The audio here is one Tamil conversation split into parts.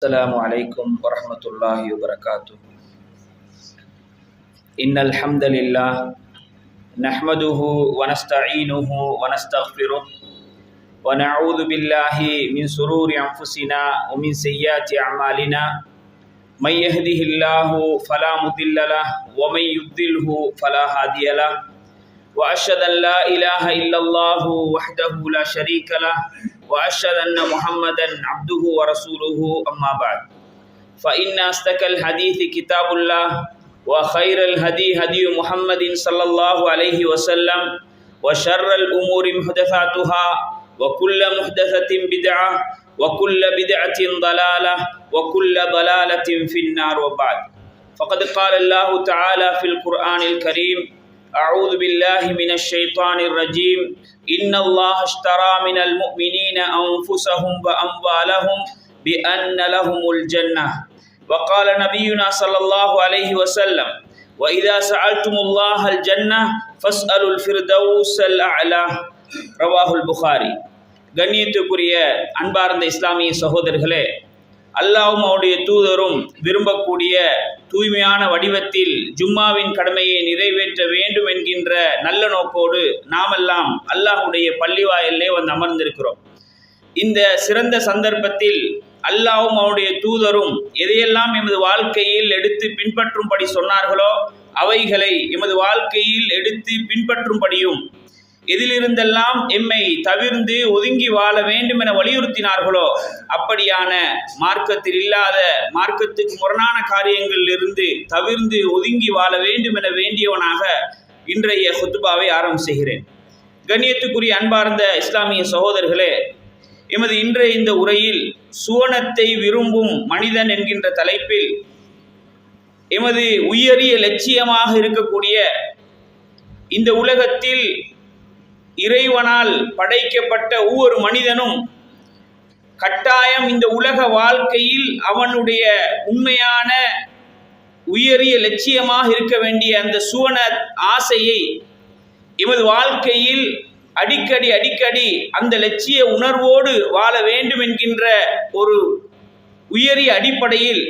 السلام عليكم ورحمة الله وبركاته. إن الحمد لله نحمده ونستعينه ونستغفره ونعوذ بالله من شرور أنفسنا ومن سيئات أعمالنا. من يهده الله فلا مضل له ومن يضلله فلا هادي له. وأشهد أن لا إله إلا الله وحده لا شريك له وأشهد أن محمدا عبده ورسوله. أما بعد فإن أصدق الحديث كتاب الله وخير الهدي هدي محمد صلى الله عليه وسلم وشر الأمور محدثاتها وكل محدثة بدعة وكل بدعة ضلالة وكل ضلالة في النار. وبعد فقد قال الله تعالى في القرآن الكريم: أعوذ بالله من الشيطان الرجيم. إن الله اشترى من المؤمنين أنفسهم وأموالهم بأن لهم الجنة. وقال نبينا صلى الله عليه وسلم: وإذا سألتم الله الجنة فاسألوا الفردوس الأعلى. رواه البخاري. கண்ணியத்துக்குரிய அன்பார்ந்த இஸ்லாமிய சகோதரர்களே, அல்லாஹ்வும் அவருடைய தூதரும் விரும்பக்கூடிய தூய்மையான வடிவத்தில் ஜும்மாவின் கடமையை நிறைவேற்ற வேண்டும் என்கின்ற நல்ல நோக்கோடு நாமெல்லாம் அல்லாஹ்வுடைய பள்ளிவாயிலே வந்து அமர்ந்திருக்கிறோம். இந்த சிறந்த சந்தர்ப்பத்தில் அல்லாஹ்வும் அவருடைய தூதரும் எதையெல்லாம் எமது வாழ்க்கையில் எடுத்து பின்பற்றும்படி சொன்னார்களோ அவைகளை எமது வாழ்க்கையில் எடுத்து பின்பற்றும்படியும், எதிலிருந்தெல்லாம் எம்மை தவிர்ந்து ஒதுங்கி வாழ வேண்டும் என வலியுறுத்தினார்களோ அப்படியான மார்க்கத்தில் இல்லாத, மார்க்கத்துக்கு முரணான காரியங்களில் இருந்து தவிர்ந்து ஒதுங்கி வாழ வேண்டும் என வேண்டியவனாக இன்றைய ஹுத்பாவை ஆரம்பம் செய்கிறேன். கண்ணியத்துக்குரிய அன்பார்ந்த இஸ்லாமிய சகோதரர்களே, எமது இன்றைய இந்த உரையில் சுவனத்தை விரும்பும் மனிதன் என்கின்ற தலைப்பில் எமது உயரிய லட்சியமாக இருக்கக்கூடிய இந்த உலகத்தில் இறைவனால் படைக்கப்பட்ட ஒவ்வொரு மனிதனும் கட்டாயம் இந்த உலக வாழ்க்கையில் அவனுடைய உண்மையான உயரிய லட்சியமாக இருக்க வேண்டிய அந்த சுவன ஆசையை எமது வாழ்க்கையில் அடிக்கடி அந்த லட்சிய உணர்வோடு வாழ வேண்டும் என்கின்ற ஒரு உயரிய அடிப்படையில்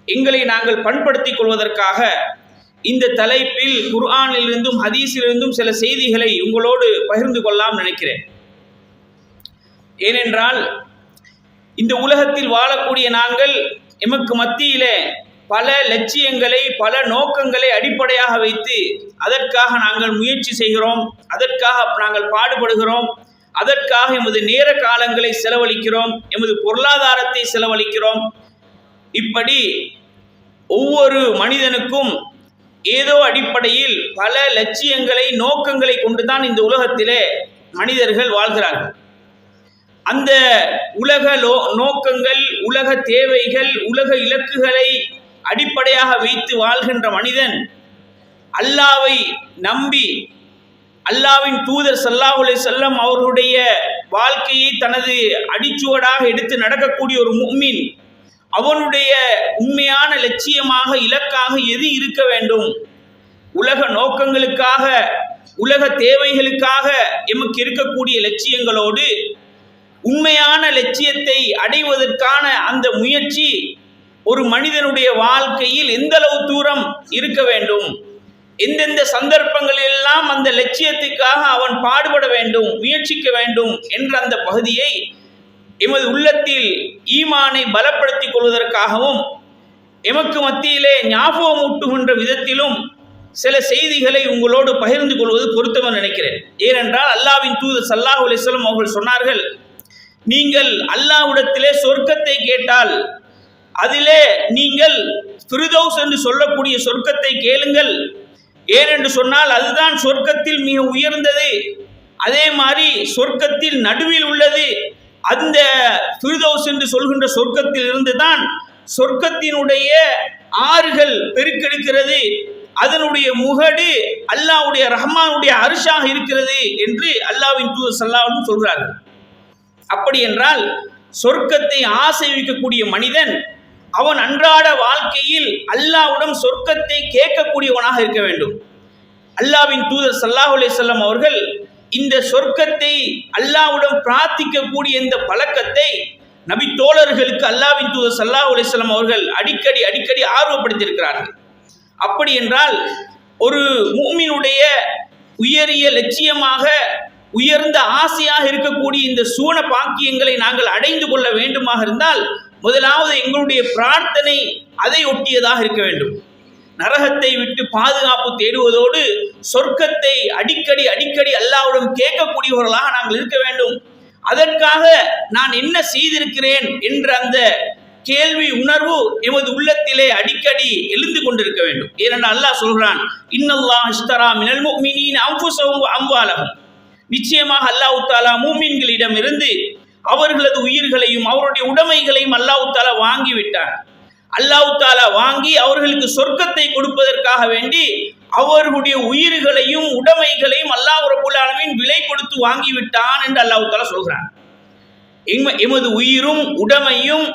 எங்களை நாங்கள் பண்படுத்திக் கொள்வதற்காக இந்த தலைப்பில் குர்ஆனிலிருந்தும் ஹதீஸிலிருந்தும் சில செய்திகளை உங்களோடு பகிர்ந்து கொள்ளலாம் நினைக்கிறேன். ஏனென்றால் இந்த உலகத்தில் வாழக்கூடிய நாங்கள் எமக்கு மத்தியிலே பல லட்சியங்களை, பல நோக்கங்களை அடிப்படையாக வைத்து அதற்காக நாங்கள் முயற்சி செய்கிறோம், அதற்காக நாங்கள் பாடுபடுகிறோம், அதற்காக எமது நேர காலங்களை செலவழிக்கிறோம், எமது பொருளாதாரத்தை செலவழிக்கிறோம். இப்படி ஒவ்வொரு மனிதனுக்கும் ஏதோ அடிப்படையில் பல லட்சியங்களை, நோக்கங்களை கொண்டுதான் இந்த உலகத்திலே மனிதர்கள் வாழ்கிறார்கள். அந்த உலக நோக்கங்கள், உலக தேவைகள், உலக இலக்குகளை அடிப்படையாக வைத்து வாழ்கின்ற மனிதன் அல்லாஹ்வை நம்பி அல்லாஹ்வின் தூதர் ஸல்லல்லாஹு அலைஹி வஸல்லம் அவர்களுடைய வாழ்க்கையை தனது அடிச்சுவடாக எடுத்து நடக்கக்கூடிய ஒரு முஃமின், அவனுடைய உண்மையான லட்சியமாக, இலக்காக எது இருக்க வேண்டும்? உலக நோக்கங்களுக்காக, உலக தேவைகளுக்காக எமக்கு இருக்கக்கூடிய லட்சியங்களோடு உண்மையான லட்சியத்தை அடைவதற்கான அந்த முயற்சி ஒரு மனிதனுடைய வாழ்க்கையில் எந்த அளவு தூரம் இருக்க வேண்டும், எந்தெந்த சந்தர்ப்பங்களெல்லாம் அந்த லட்சியத்துக்காக அவன் பாடுபட வேண்டும், முயற்சிக்க வேண்டும் என்ற அந்த பகுதியை எமது உள்ளத்தில் ஈமானை பலப்படுத்திக் கொள்வதற்காகவும் எமக்கு மத்தியிலே ஞாபகமூட்டுகின்ற விதத்திலும் சில செய்திகளை உங்களோடு பகிர்ந்து கொள்வது பொருத்தமாக நினைக்கிறேன். ஏனென்றால் அல்லாஹ்வின் தூதர் ஸல்லல்லாஹு அலைஹி வஸல்லம் அவர்கள் சொன்னார்கள், நீங்கள் அல்லாஹ்விடத்திலே சொர்க்கத்தை கேட்டால் அதிலே நீங்கள் ஃபிர்தௌஸ் என்று சொல்லக்கூடிய சொர்க்கத்தை கேளுங்கள். ஏனென்று சொன்னால் அதுதான் சொர்க்கத்தில் மிக உயர்ந்தது. அதே மாதிரி சொர்க்கத்தில் நடுவில் உள்ளது. அந்த ஃபிர்தௌஸ் என்று சொல்கின்ற சொர்க்கத்தில் இருந்து தான் சொர்க்கத்தினுடைய ஆறுகள் பெருக்கெடுக்கிறது. அதனுடைய முகடு அல்லாஹ்வுடைய ரஹ்மானுடைய அர்ஷாக இருக்கிறது என்று அல்லாஹ்வின் தூதர் ஸல்லல்லாஹு அலைஹி வஸல்லம் சொல்கிறார்கள். அப்படி என்றால் சொர்க்கத்தை ஆசை வைக்கக்கூடிய மனிதன் அவன் அன்றாட வாழ்க்கையில் அல்லாஹ்விடம் சொர்க்கத்தை கேட்கக்கூடியவனாக இருக்க வேண்டும். அல்லாஹ்வின் தூதர் ஸல்லல்லாஹு அலைஹி வஸல்லம் அவர்கள் இந்த சொர்க்கத்தை அல்லாஹ்விடம் பிரார்த்திக்கக்கூடிய இந்த பழக்கத்தை நபி தோழர்களுக்கு அல்லாஹ்வின் தூதர் ஸல்லல்லாஹு அலைஹி வஸல்லம் அவர்கள் அடிக்கடி ஆர்வப்படுத்தியிருக்கிறார்கள். அப்படி என்றால் ஒரு முஃமினுடைய உயரிய லட்சியமாக உயர்ந்த ஆசையாக இருக்கக்கூடிய இந்த சூன பாக்கியங்களை நாங்கள் அடைந்து கொள்ள வேண்டுமாக இருந்தால் முதலாவது எங்களுடைய பிரார்த்தனை அதை ஒட்டியதாக இருக்க வேண்டும். நரகத்தை விட்டு பாதுகாப்பு தேடுவதோடு சொர்க்கத்தை அடிக்கடி அல்லாஹ்விடம் கேட்கக்கூடியவர்களாக நாங்கள் இருக்க வேண்டும். அதற்காக நான் என்ன செய்திருக்கிறேன் என்ற அந்த கேள்வி உணர்வு எமது உள்ளத்திலே அடிக்கடி எழுந்து கொண்டிருக்க வேண்டும். ஏனென்றால் அல்லாஹ் சொல்கிறான், இன்னல்லாஹ் இஷ்தரா மினல் முஃமினீன அன்ஃபுஸஹும் வ அம்வாலஹும், நிச்சயமாக அல்லாஹ் தஆலா மூமின்களிடம் இருந்து அவர்களது உயிர்களையும் அவருடைய உடைமைகளையும் அல்லாஹ் தஆலா வாங்கி விட்டான். அல்லாஹ் தஆலா வாங்கி அவர்களுக்கு சொர்க்கத்தை கொடுப்பதற்காக வேண்டி அவர்களுடைய உயிர்களையும் உடைமைகளையும் அல்லாஹ் ரப்பல் ஆலமீன் விலை கொடுத்து வாங்கி விட்டான் என்று அல்லாஹ் தஆலா சொல்கிறான். எமது உயிரும் உடைமையும்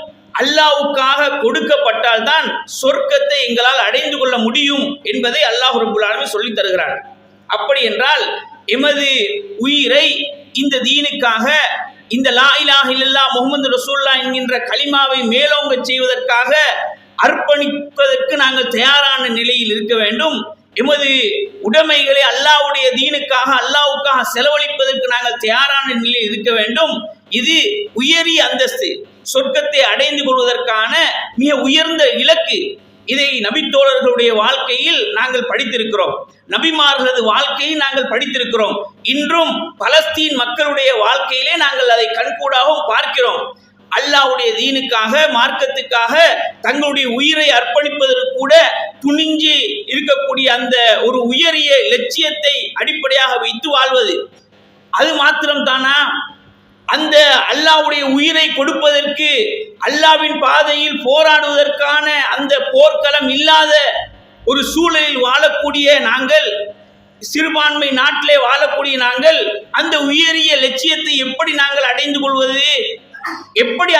அல்லாஹ்வுக்காக கொடுக்கப்பட்டால் தான் சொர்க்கத்தை எங்களால் அடைந்து கொள்ள முடியும் என்பதை அல்லாஹ் ரப்பல் ஆலமீன் சொல்லித் தருகிறான். அப்படி என்றால் எமது உயிரை இந்த தீனுக்காக, இந்த லா இலாஹ இல்லல்லாஹ் முஹம்மது ரசூலுல்லாஹ் என்கின்ற கலிமாவை மேலோங்க செய்வதற்காக அர்ப்பணிப்பதற்கு நாங்கள் தயாரான நிலையில் இருக்க வேண்டும். எமது உடைமைகளை அல்லாஹ்வுடைய தீனுக்காக அல்லாஹ்வுக்காக செலவழிப்பதற்கு நாங்கள் தயாரான நிலையில் இருக்க வேண்டும். இது உயரிய அந்தஸ்து, சொர்க்கத்தை அடைந்து கொள்வதற்கான மிக உயர்ந்த இலக்கு. இதை நபித்தோழர்களுடைய வாழ்க்கையில் நாங்கள் படித்திருக்கிறோம், நபிமார்களது வாழ்க்கையில் நாங்கள் படித்திருக்கிறோம். இன்றும் பலஸ்தீன் மக்களுடைய வாழ்க்கையிலே நாங்கள் அதை கண்கூடாகவும் பார்க்கிறோம். அல்லாஹ்வுடைய தீனுக்காக, மார்க்கத்துக்காக தங்களுடைய உயிரை அர்ப்பணிப்பதற்கு கூட துணிஞ்சு இருக்கக்கூடிய அந்த ஒரு உயரிய லட்சியத்தை அடிப்படையாக வைத்து வாழ்வது, அது மாத்திரம் தானா? அந்த அல்லாஹ்வுடைய உயிரை கொடுப்பதற்கு, அல்லாஹ்வின் பாதையில் போராடுவதற்கான அந்த போர்க்களம் இல்லாத ஒரு சூழலில் வாழக்கூடிய நாங்கள், சிறுபான்மை நாட்டிலே வாழக்கூடிய நாங்கள், அந்த உயரிய லட்சியத்தை எப்படி நாங்கள் அடைந்து கொள்வது? எப்படி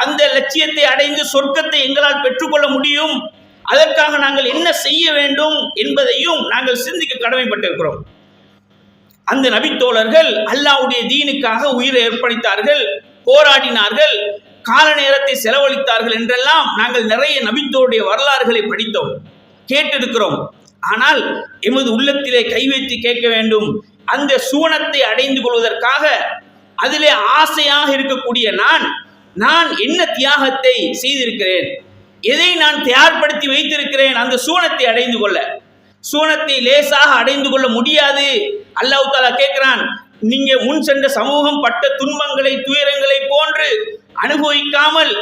அந்த லட்சியத்தை அடைந்து சொர்க்கத்தை எங்களால் பெற்றுக்கொள்ள முடியும்? அதற்காக நாங்கள் என்ன செய்ய வேண்டும் என்பதையும் நாங்கள் சிந்திக்க கடமைப்பட்டிருக்கிறோம். அந்த நபித்தோழர்கள் அல்லாஹ்வுடைய தீனுக்காக உயிரை அர்ப்பணித்தார்கள், போராடினார்கள், கால நேரத்தை செலவழித்தார்கள் என்றெல்லாம் நாங்கள் நிறைய நபித்தோருடைய வரலாறுகளை படித்தோம், கேட்டிருக்கிறோம். ஆனால் எமது உள்ளத்திலே கை வைத்து கேட்க வேண்டும். அந்த சூனத்தை அடைந்து கொள்வதற்காக அதிலே ஆசையாக இருக்கக்கூடிய நான் என்ன தியாகத்தை செய்திருக்கிறேன், எதை நான் தயார்படுத்தி வைத்திருக்கிறேன் அந்த சூனத்தை அடைந்து கொள்ள? சூனத்தை லேசாக அடைந்து கொள்ள முடியாது. அல்லாஹ் தஆலா கேட்கிறான், நீங்க முன் சென்ற சமூகம் பட்ட துன்பங்களை, துயரங்களை போன்று அனுபவிக்காமல்,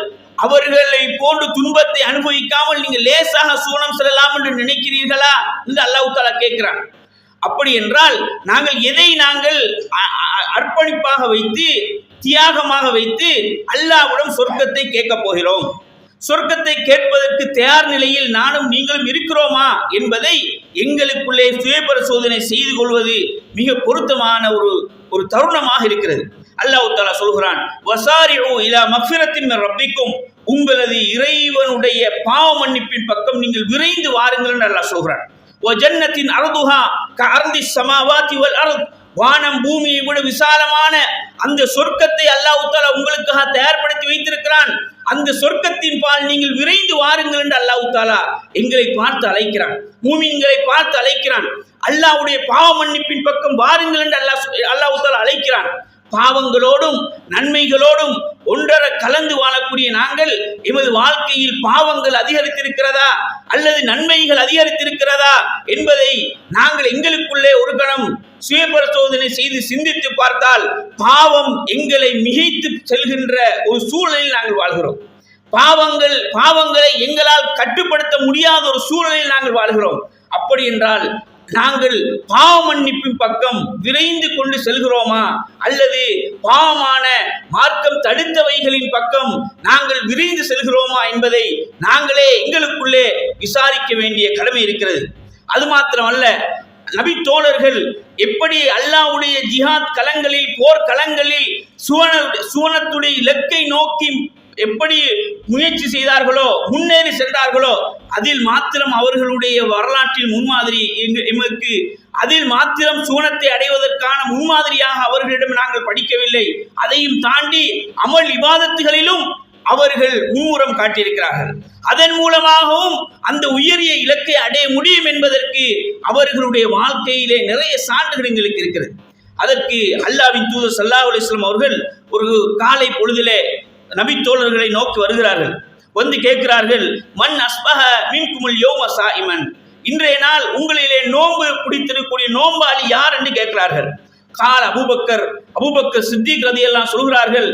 அவர்களை போன்று துன்பத்தை அனுபவிக்காமல் நீங்க லேசாக சூனம் செல்லலாம் என்று நினைக்கிறீர்களா என்று அல்லாஹ் தஆலா கேட்கிறான். அப்படி என்றால் நாங்கள் எதை நாங்கள் அர்ப்பணிப்பாக வைத்து, தியாகமாக வைத்து அல்லாஹ்விடம் சொர்க்கத்தை கேட்கப் போகிறோம்? சொர்க்கத்தை கேட்பதற்கு தயார் நிலையில் நானும் நீங்களும் இருக்கிறோமா என்பதை எங்களுக்குள்ளே சுய பரிசோதனை செய்து கொள்வது மிக பொருத்தமான ஒரு தருணமாக இருக்கிறது. அல்லாஹ் தஆலா சொல்கிறான், வசாரிஉ இலா மக்ஃபிரத்தின் மின் ரப்பிக்கும், உங்களது இறைவனுடைய பாவ மன்னிப்பின் பக்கம் நீங்கள் விரைந்து வாருங்கள் என்று அல்லாஹ் சொல்கிறான். வஜன்னத்தின் அர்துஹா கஅர்தி ஸமாவாதி வல் அர்த், வானம் பூமியை விட விசாலமான அந்த சொர்க்கத்தை அல்லாஹ் தஆலா உங்களுக்காக தயார்படுத்தி வைத்திருக்கிறான். அந்த சொர்க்கத்தின் பால் நீங்கள் விரைந்து வாருங்கள் என்று அல்லாஹ் தஆலா எங்களை பார்த்து அழைக்கிறான், மூமின்களை பார்த்து அழைக்கிறான். அல்லாஹ்வுடைய பாவ மன்னிப்பின் பக்கம் வாருங்கள் என்று அல்லாஹ் தஆலா அழைக்கிறான். பாவங்களோடும் நன்மைகளோடும் ஒன்றரை கலந்து வாழக்கூடிய நாங்கள் எமது வாழ்க்கையில் பாவங்கள் அதிகரித்திருக்கிறதா அல்லது நன்மைகள் அதிகரித்திருக்கிறதா என்பதை நாங்கள் எங்களுக்குள்ளே ஒரு கணம் சுய பரிசோதனை செய்து சிந்தித்து பார்த்தால் பாவம் எங்களை மிகைத்து செல்கின்ற ஒரு சூழலில் நாங்கள் வாழ்கிறோம். பாவங்களை எங்களால் கட்டுப்படுத்த முடியாத ஒரு சூழலில் நாங்கள் வாழ்கிறோம். அப்படி என்றால் நாங்கள் பாவ மன்னிப்பின் பக்கம் விரைந்து கொண்டு செல்கிறோமா அல்லது பாவமான மார்க்கம் தடுத்தவைகளின் பக்கம் நாங்கள் விரைந்து செல்கிறோமா என்பதை நாங்களே எங்களுக்குள்ளே விசாரிக்க வேண்டிய கடமை இருக்கிறது. அது மாத்திரமல்ல, நபி தோழர்கள் எப்படி அல்லாஹ்வுடைய ஜிஹாத் களங்களில், போர்க்களங்களில் சுவனத்துடைய இலக்கை நோக்கி எப்படி முயற்சி செய்தார்களோ, முன்னேறி சென்றார்களோ, அதில் மாத்திரம் அவர்களுடைய வரலாற்றின் முன்மாதிரி எமக்கு அதில் மாத்திரம் சுவனத்தை அடைவதற்கான முன்மாதிரியாக அவர்களிடம் நாங்கள் படிக்கவில்லை. அதையும் தாண்டி அமல் இபாதத்துகளிலும் அவர்கள் மும்முரம் காட்டியிருக்கிறார்கள். அதன் மூலமாகவும் அந்த உயரிய இலக்கை அடைய முடியும் என்பதற்கு அவர்களுடைய வாழ்க்கையிலே நிறைய சான்றுகள் எங்களுக்கு இருக்கிறது. அதற்கு அல்லாஹ்வின் தூதர் ஸல்லல்லாஹு அலைஹி வஸல்லம் அவர்கள் ஒரு காலை பொழுதிலே நபி தோழர்களை நோக்கி வருகிறார்கள். வந்து கேட்கிறார்கள், மன் அஸ்பஹ மின்குமுல் யௌம சாயிமன், இன்றைய நாள் உங்களிலே நோன்பு பிடித்திருக்கக்கூடிய நோம்பாளி யார் என்று கேட்கிறார்கள். கால் அபூபக்கர் சித்திக் ரலியல்லாஹு சொல்கிறார்கள்,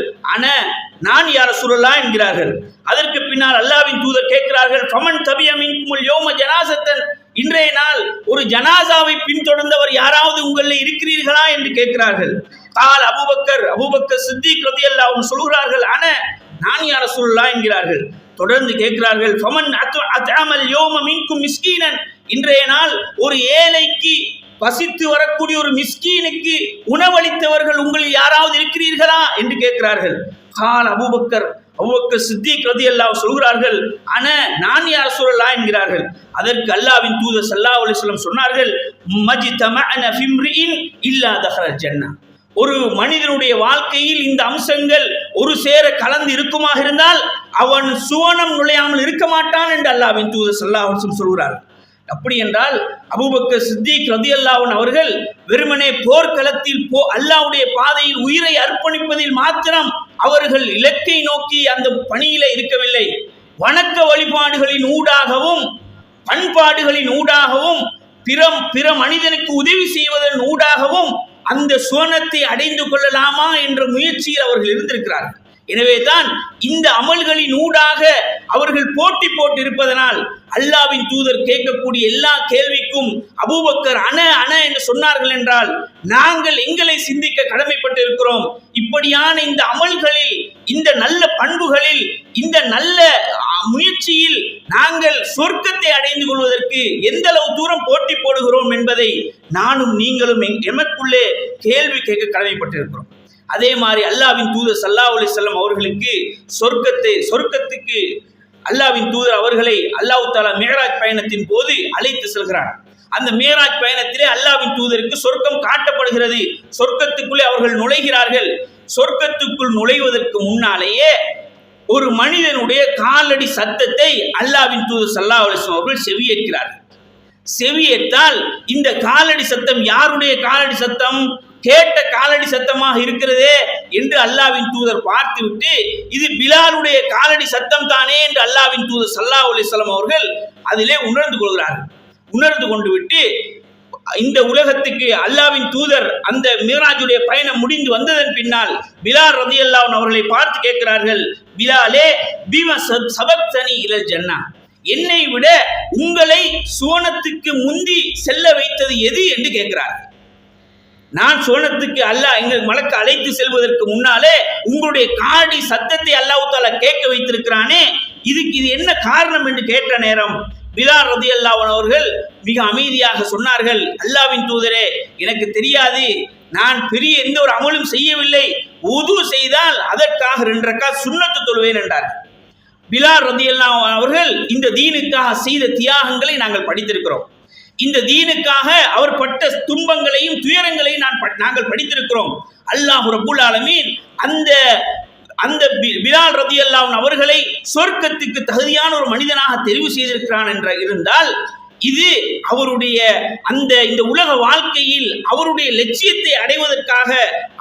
நான் யா ரசூலல்லாஹ் என்கிறார்கள். அதற்கு பின்னால் அல்லாஹ்வின் தூதர் கேட்கிறார்கள், ஃபமன் தபிய மின்குமுல் யௌம ஜனாஸத்தன், இன்றைய நாள் ஒரு ஜனாசாவை பின்தொடர்ந்தவர் யாராவது உங்களில் இருக்கிறீர்களா என்று கேட்கிறார்கள். கால் அபூபக்கர் சித்திக் ரலியல்லாஹு சொல்கிறார்கள், நான் யா ரசூலல்லாஹ் என்கிறார்கள். தொடர்ந்து கேட்கிறார்கள், ஃபமன் அத்அமல் யௌம மின்கும் மிஸ்கீனன், இன்றைய நாள் ஒரு ஏழைக்கு பசித்து வரக்கூடிய ஒரு மிஸ்கீனுக்கு உணவளித்தவர்கள் உங்களில் யாராவது இருக்கிறீர்களா என்று கேட்கிறார்கள். கால் அபூபக்கர் சித்திக் ரலியல்லாஹு சொல்கிறார்கள், நான் யா ரசூலல்லாஹ் என்கிறார்கள். அதற்கு அல்லாஹ்வின் தூதர் ஸல்லல்லாஹு அலைஹி வஸல்லம் சொன்னார்கள், மஜ்தமஅன ஃபிம்ரிஇன் இல்லா தஹலல் ஜன்னah, ஒரு மனிதனுடைய வாழ்க்கையில் இந்த அம்சங்கள் ஒரு சேர கலந்து இருக்குமாக இருந்தால் அவன் சுவனம் நுழையாமல் இருக்க மாட்டான் என்று அல்லாஹ்வின் தூதர் ஸல்லல்லாஹு அலைஹி வஸல்லம் சொல்கிறார். அப்படி என்றால் அபூபக்கர் சித்திக் ரலியல்லாஹு அவர்கள் வெறுமனே போர்க்களத்தில் அல்லாஹ்வுடைய பாதையில் உயிரை அர்ப்பணிப்பதில் மாத்திரம் அவர்கள் இலக்கை நோக்கி அந்த பணியில இருக்கவில்லை. வணக்க வழிபாடுகளின் ஊடாகவும் பண்பாடுகளின் ஊடாகவும் பிற மனிதனுக்கு உதவி செய்வதன் ஊடாகவும் அந்த சுவனத்தை அடைந்து கொள்ளலாமா என்ற முயற்சியில் அவர்கள் இருந்திருக்கிறார்கள். எனவே தான் இந்த அமல்களின் ஊடாக அவர்கள் போட்டி போட்டு இருப்பதனால் அல்லாஹ்வின் தூதர் கேட்கக்கூடிய எல்லா கேள்விக்கும் அபூபக்கர் என்று சொன்னார்கள் என்றால் நாங்கள் எங்களை சிந்திக்க கடமைப்பட்டு இருக்கிறோம். இப்படியான இந்த அமல்களில், இந்த நல்ல பண்புகளில், இந்த நல்ல முயற்சியில் நாங்கள் சொர்க்கத்தை அடைந்து கொள்வதற்கு எந்த அளவு தூரம் போட்டி போடுகிறோம் என்பதை நானும் நீங்களும் எமக்குள்ளே கேள்வி கேட்க கடமைப்பட்டிருக்கிறோம். அதே மாதிரி அல்லாஹ்வின் தூதர் ஸல்லல்லாஹு அலைஹி வஸல்லம் அவர்களுக்கு சொர்க்கத்துக்கு அல்லாஹ்வின் தூதர் அவர்களை அல்லாஹ் தஆலா மிஅராஜ் பயணத்தின் போது அழைத்து செல்கிறார். அந்த மிஅராஜ் பயணத்திலே அல்லாஹ்வின் தூதருக்கு சொர்க்கம் காட்டப்படுகிறது. சொர்க்கத்துக்குள்ளே அவர்கள் நுழைகிறார்கள். சொர்க்கத்துக்குள் நுழைவதற்கு முன்னாலேயே ஒரு மனிதனுடைய காலடி சத்தத்தை அல்லாஹ்வின் தூதர் ஸல்லல்லாஹு அலைஹி வஸல்லம் அவர்கள் செவியேற்கிறார்கள். செவியேற்றால் இந்த காலடி சத்தம் யாருடைய காலடி சத்தம்? கேட்ட காலடி சத்தமாக இருக்கிறதே என்று அல்லாஹ்வின் தூதர் பார்த்துவிட்டு, இது பிலாலுடைய காலடி சத்தம் தானே என்று அல்லாஹ்வின் தூதர் ஸல்லல்லாஹு அலைஹி வஸல்லம் அவர்கள் அதிலே உணர்ந்து கொள்கிறார்கள். உணர்ந்து கொண்டு விட்டு இந்த உலகத்துக்கு அல்லாஹ்வின் தூதர் அந்த மிராஜுடைய பயணம் முடிந்து வந்ததன் பின்னால் பிலால் ரலியல்லாஹு அன்ஹு அவர்களை பார்த்து கேட்கிறார்கள், பிலாலே பிம சபக்தனி இலல் ஜன்னah, என்னை விட உங்களை சுவனத்துக்கு முந்தி செல்ல வைத்தது எது என்று கேட்கிறார்கள். நான் சுவனத்துக்கு அல்லாஹ் எங்கள் மலக்கு அழைத்து செல்வதற்கு முன்னாலே உங்களுடைய காடி சத்தத்தை அல்லாஹ் தஆலா கேட்க வைத்திருக்கிறானே, இதுக்கு இது என்ன காரணம் என்று கேட்ட நேரம் பிலால் ரலியல்லாஹு அன்ஹு அவர்கள் மிக அமைதியாக சொன்னார்கள், அல்லாஹ்வின் தூதரே, எனக்கு தெரியாது, நான் பெரிய எந்த ஒரு அமலும் செய்யவில்லை, உது செய்தால் அதற்காக 2 ரக்காத் சுன்னத்து தொழுவேன் என்றார். பிலால் ரலியல்லாஹு அன்ஹு அவர்கள் இந்த தீனுக்காக செய்த தியாகங்களை நாங்கள் படித்திருக்கிறோம். இந்த தீனுக்காக அவர் பட்ட துன்பங்களையும் துயரங்களையும் நாங்கள் படித்திருக்கிறோம். அல்லாஹ் ரப்புல் ஆலமீன் அந்த பிலால் ரலியல்லாஹு அன்ஹு அவர்களை சொர்க்கத்துக்கு தகுதியான ஒரு மனிதனாக தெரிவு செய்திருக்கிறான் என்ற இருந்தால் இது அவருடைய இந்த உலக வாழ்க்கையில் அவருடைய லட்சியத்தை அடைவதற்காக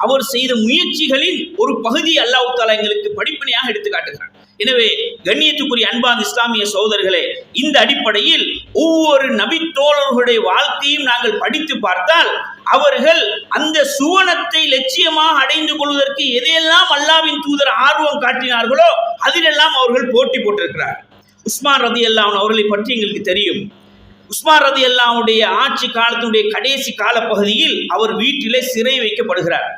அவர் செய்த முயற்சிகளின் ஒரு பகுதி அல்லாஹ் தஆலா எங்களுக்கு படிப்பினையாக எடுத்து காட்டுகிறார். எனவே கண்ணியத்துக்குரிய அன்பான இஸ்லாமிய சகோதரர்களே, இந்த அடிப்படையில் ஒவ்வொரு நபி தோழர்களுடைய வாழ்க்கையும் நாங்கள் படித்து பார்த்தால் அவர்கள் அந்த சுவனத்தை லட்சியமாக அடைந்து கொள்வதற்கு எதையெல்லாம் அல்லாஹ்வின் தூதர் ஆர்வம் காட்டினார்களோ அதிலெல்லாம் அவர்கள் போட்டி போட்டிருக்கிறார். உஸ்மான் ரலியல்லாஹு அன்ஹு அவர்களை பற்றி எங்களுக்கு தெரியும். உஸ்மான் ரலியல்லாஹு அன்ஹுடைய ஆட்சி காலத்தினுடைய கடைசி கால பகுதியில் அவர் வீட்டிலே சிறை வைக்கப்படுகிறார்.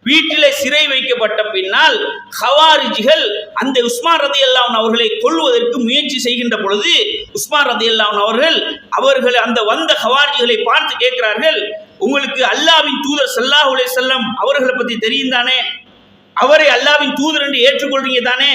வீட்டிலே சிறை வைக்கப்பட்ட பின்னால் ஹவாரிஜிகள் அந்த உஸ்மான் ரலியல்லாஹு அன்ஹு அவர்களை கொல்வதற்கு முயற்சி செய்கின்ற பொழுது உஸ்மான் ரலியல்லாஹு அன்ஹு அவர்கள் அந்த வந்த ஹவாரிஜிகளை பார்த்து கேட்கிறார்கள், உங்களுக்கு அல்லாஹ்வின் தூதர் ஸல்லல்லாஹு அலைஹி வஸல்லம் அவர்களை பற்றி தெரியும் தானே? அவரை அல்லாஹ்வின் தூதர் என்று ஏற்றுக்கொள்றீங்க தானே?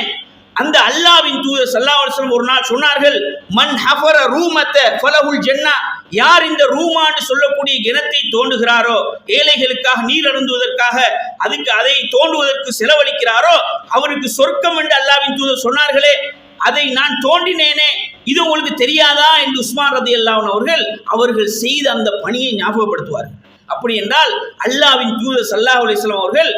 அந்த அல்லாஹ்வின் தூதர் ஸல்லல்லாஹு அலைஹி வஸல்லம் ஒரு நாள் சொன்னார்கள், மன் ஹஃபர ரூமத ஃபலஹுல் ஜன்னah, யார் இந்த ரூமான்னு சொல்லக்கூடிய கிணத்தை தோண்டுகிறாரோ, ஏழைகளுக்காக நீர் அருந்துவதற்காக அதுக்கு அதை தோண்டுவதற்கு செலவழிக்கிறாரோ அவருக்கு சொர்க்கம் என்று அல்லாஹ்வின் தூதர் சொன்னார்களே, அதை நான் தோண்டினேனே, இது உங்களுக்கு தெரியாதா என்று உஸ்மான் ரலியல்லாஹு அன்ஹு அவர்கள் செய்த அந்த பணியை ஞாபகப்படுத்துவார்கள். அப்படி என்றால் அல்லாஹ்வின் தூதர் ஸல்லல்லாஹு அலைஹி வஸல்லம் அவர்கள்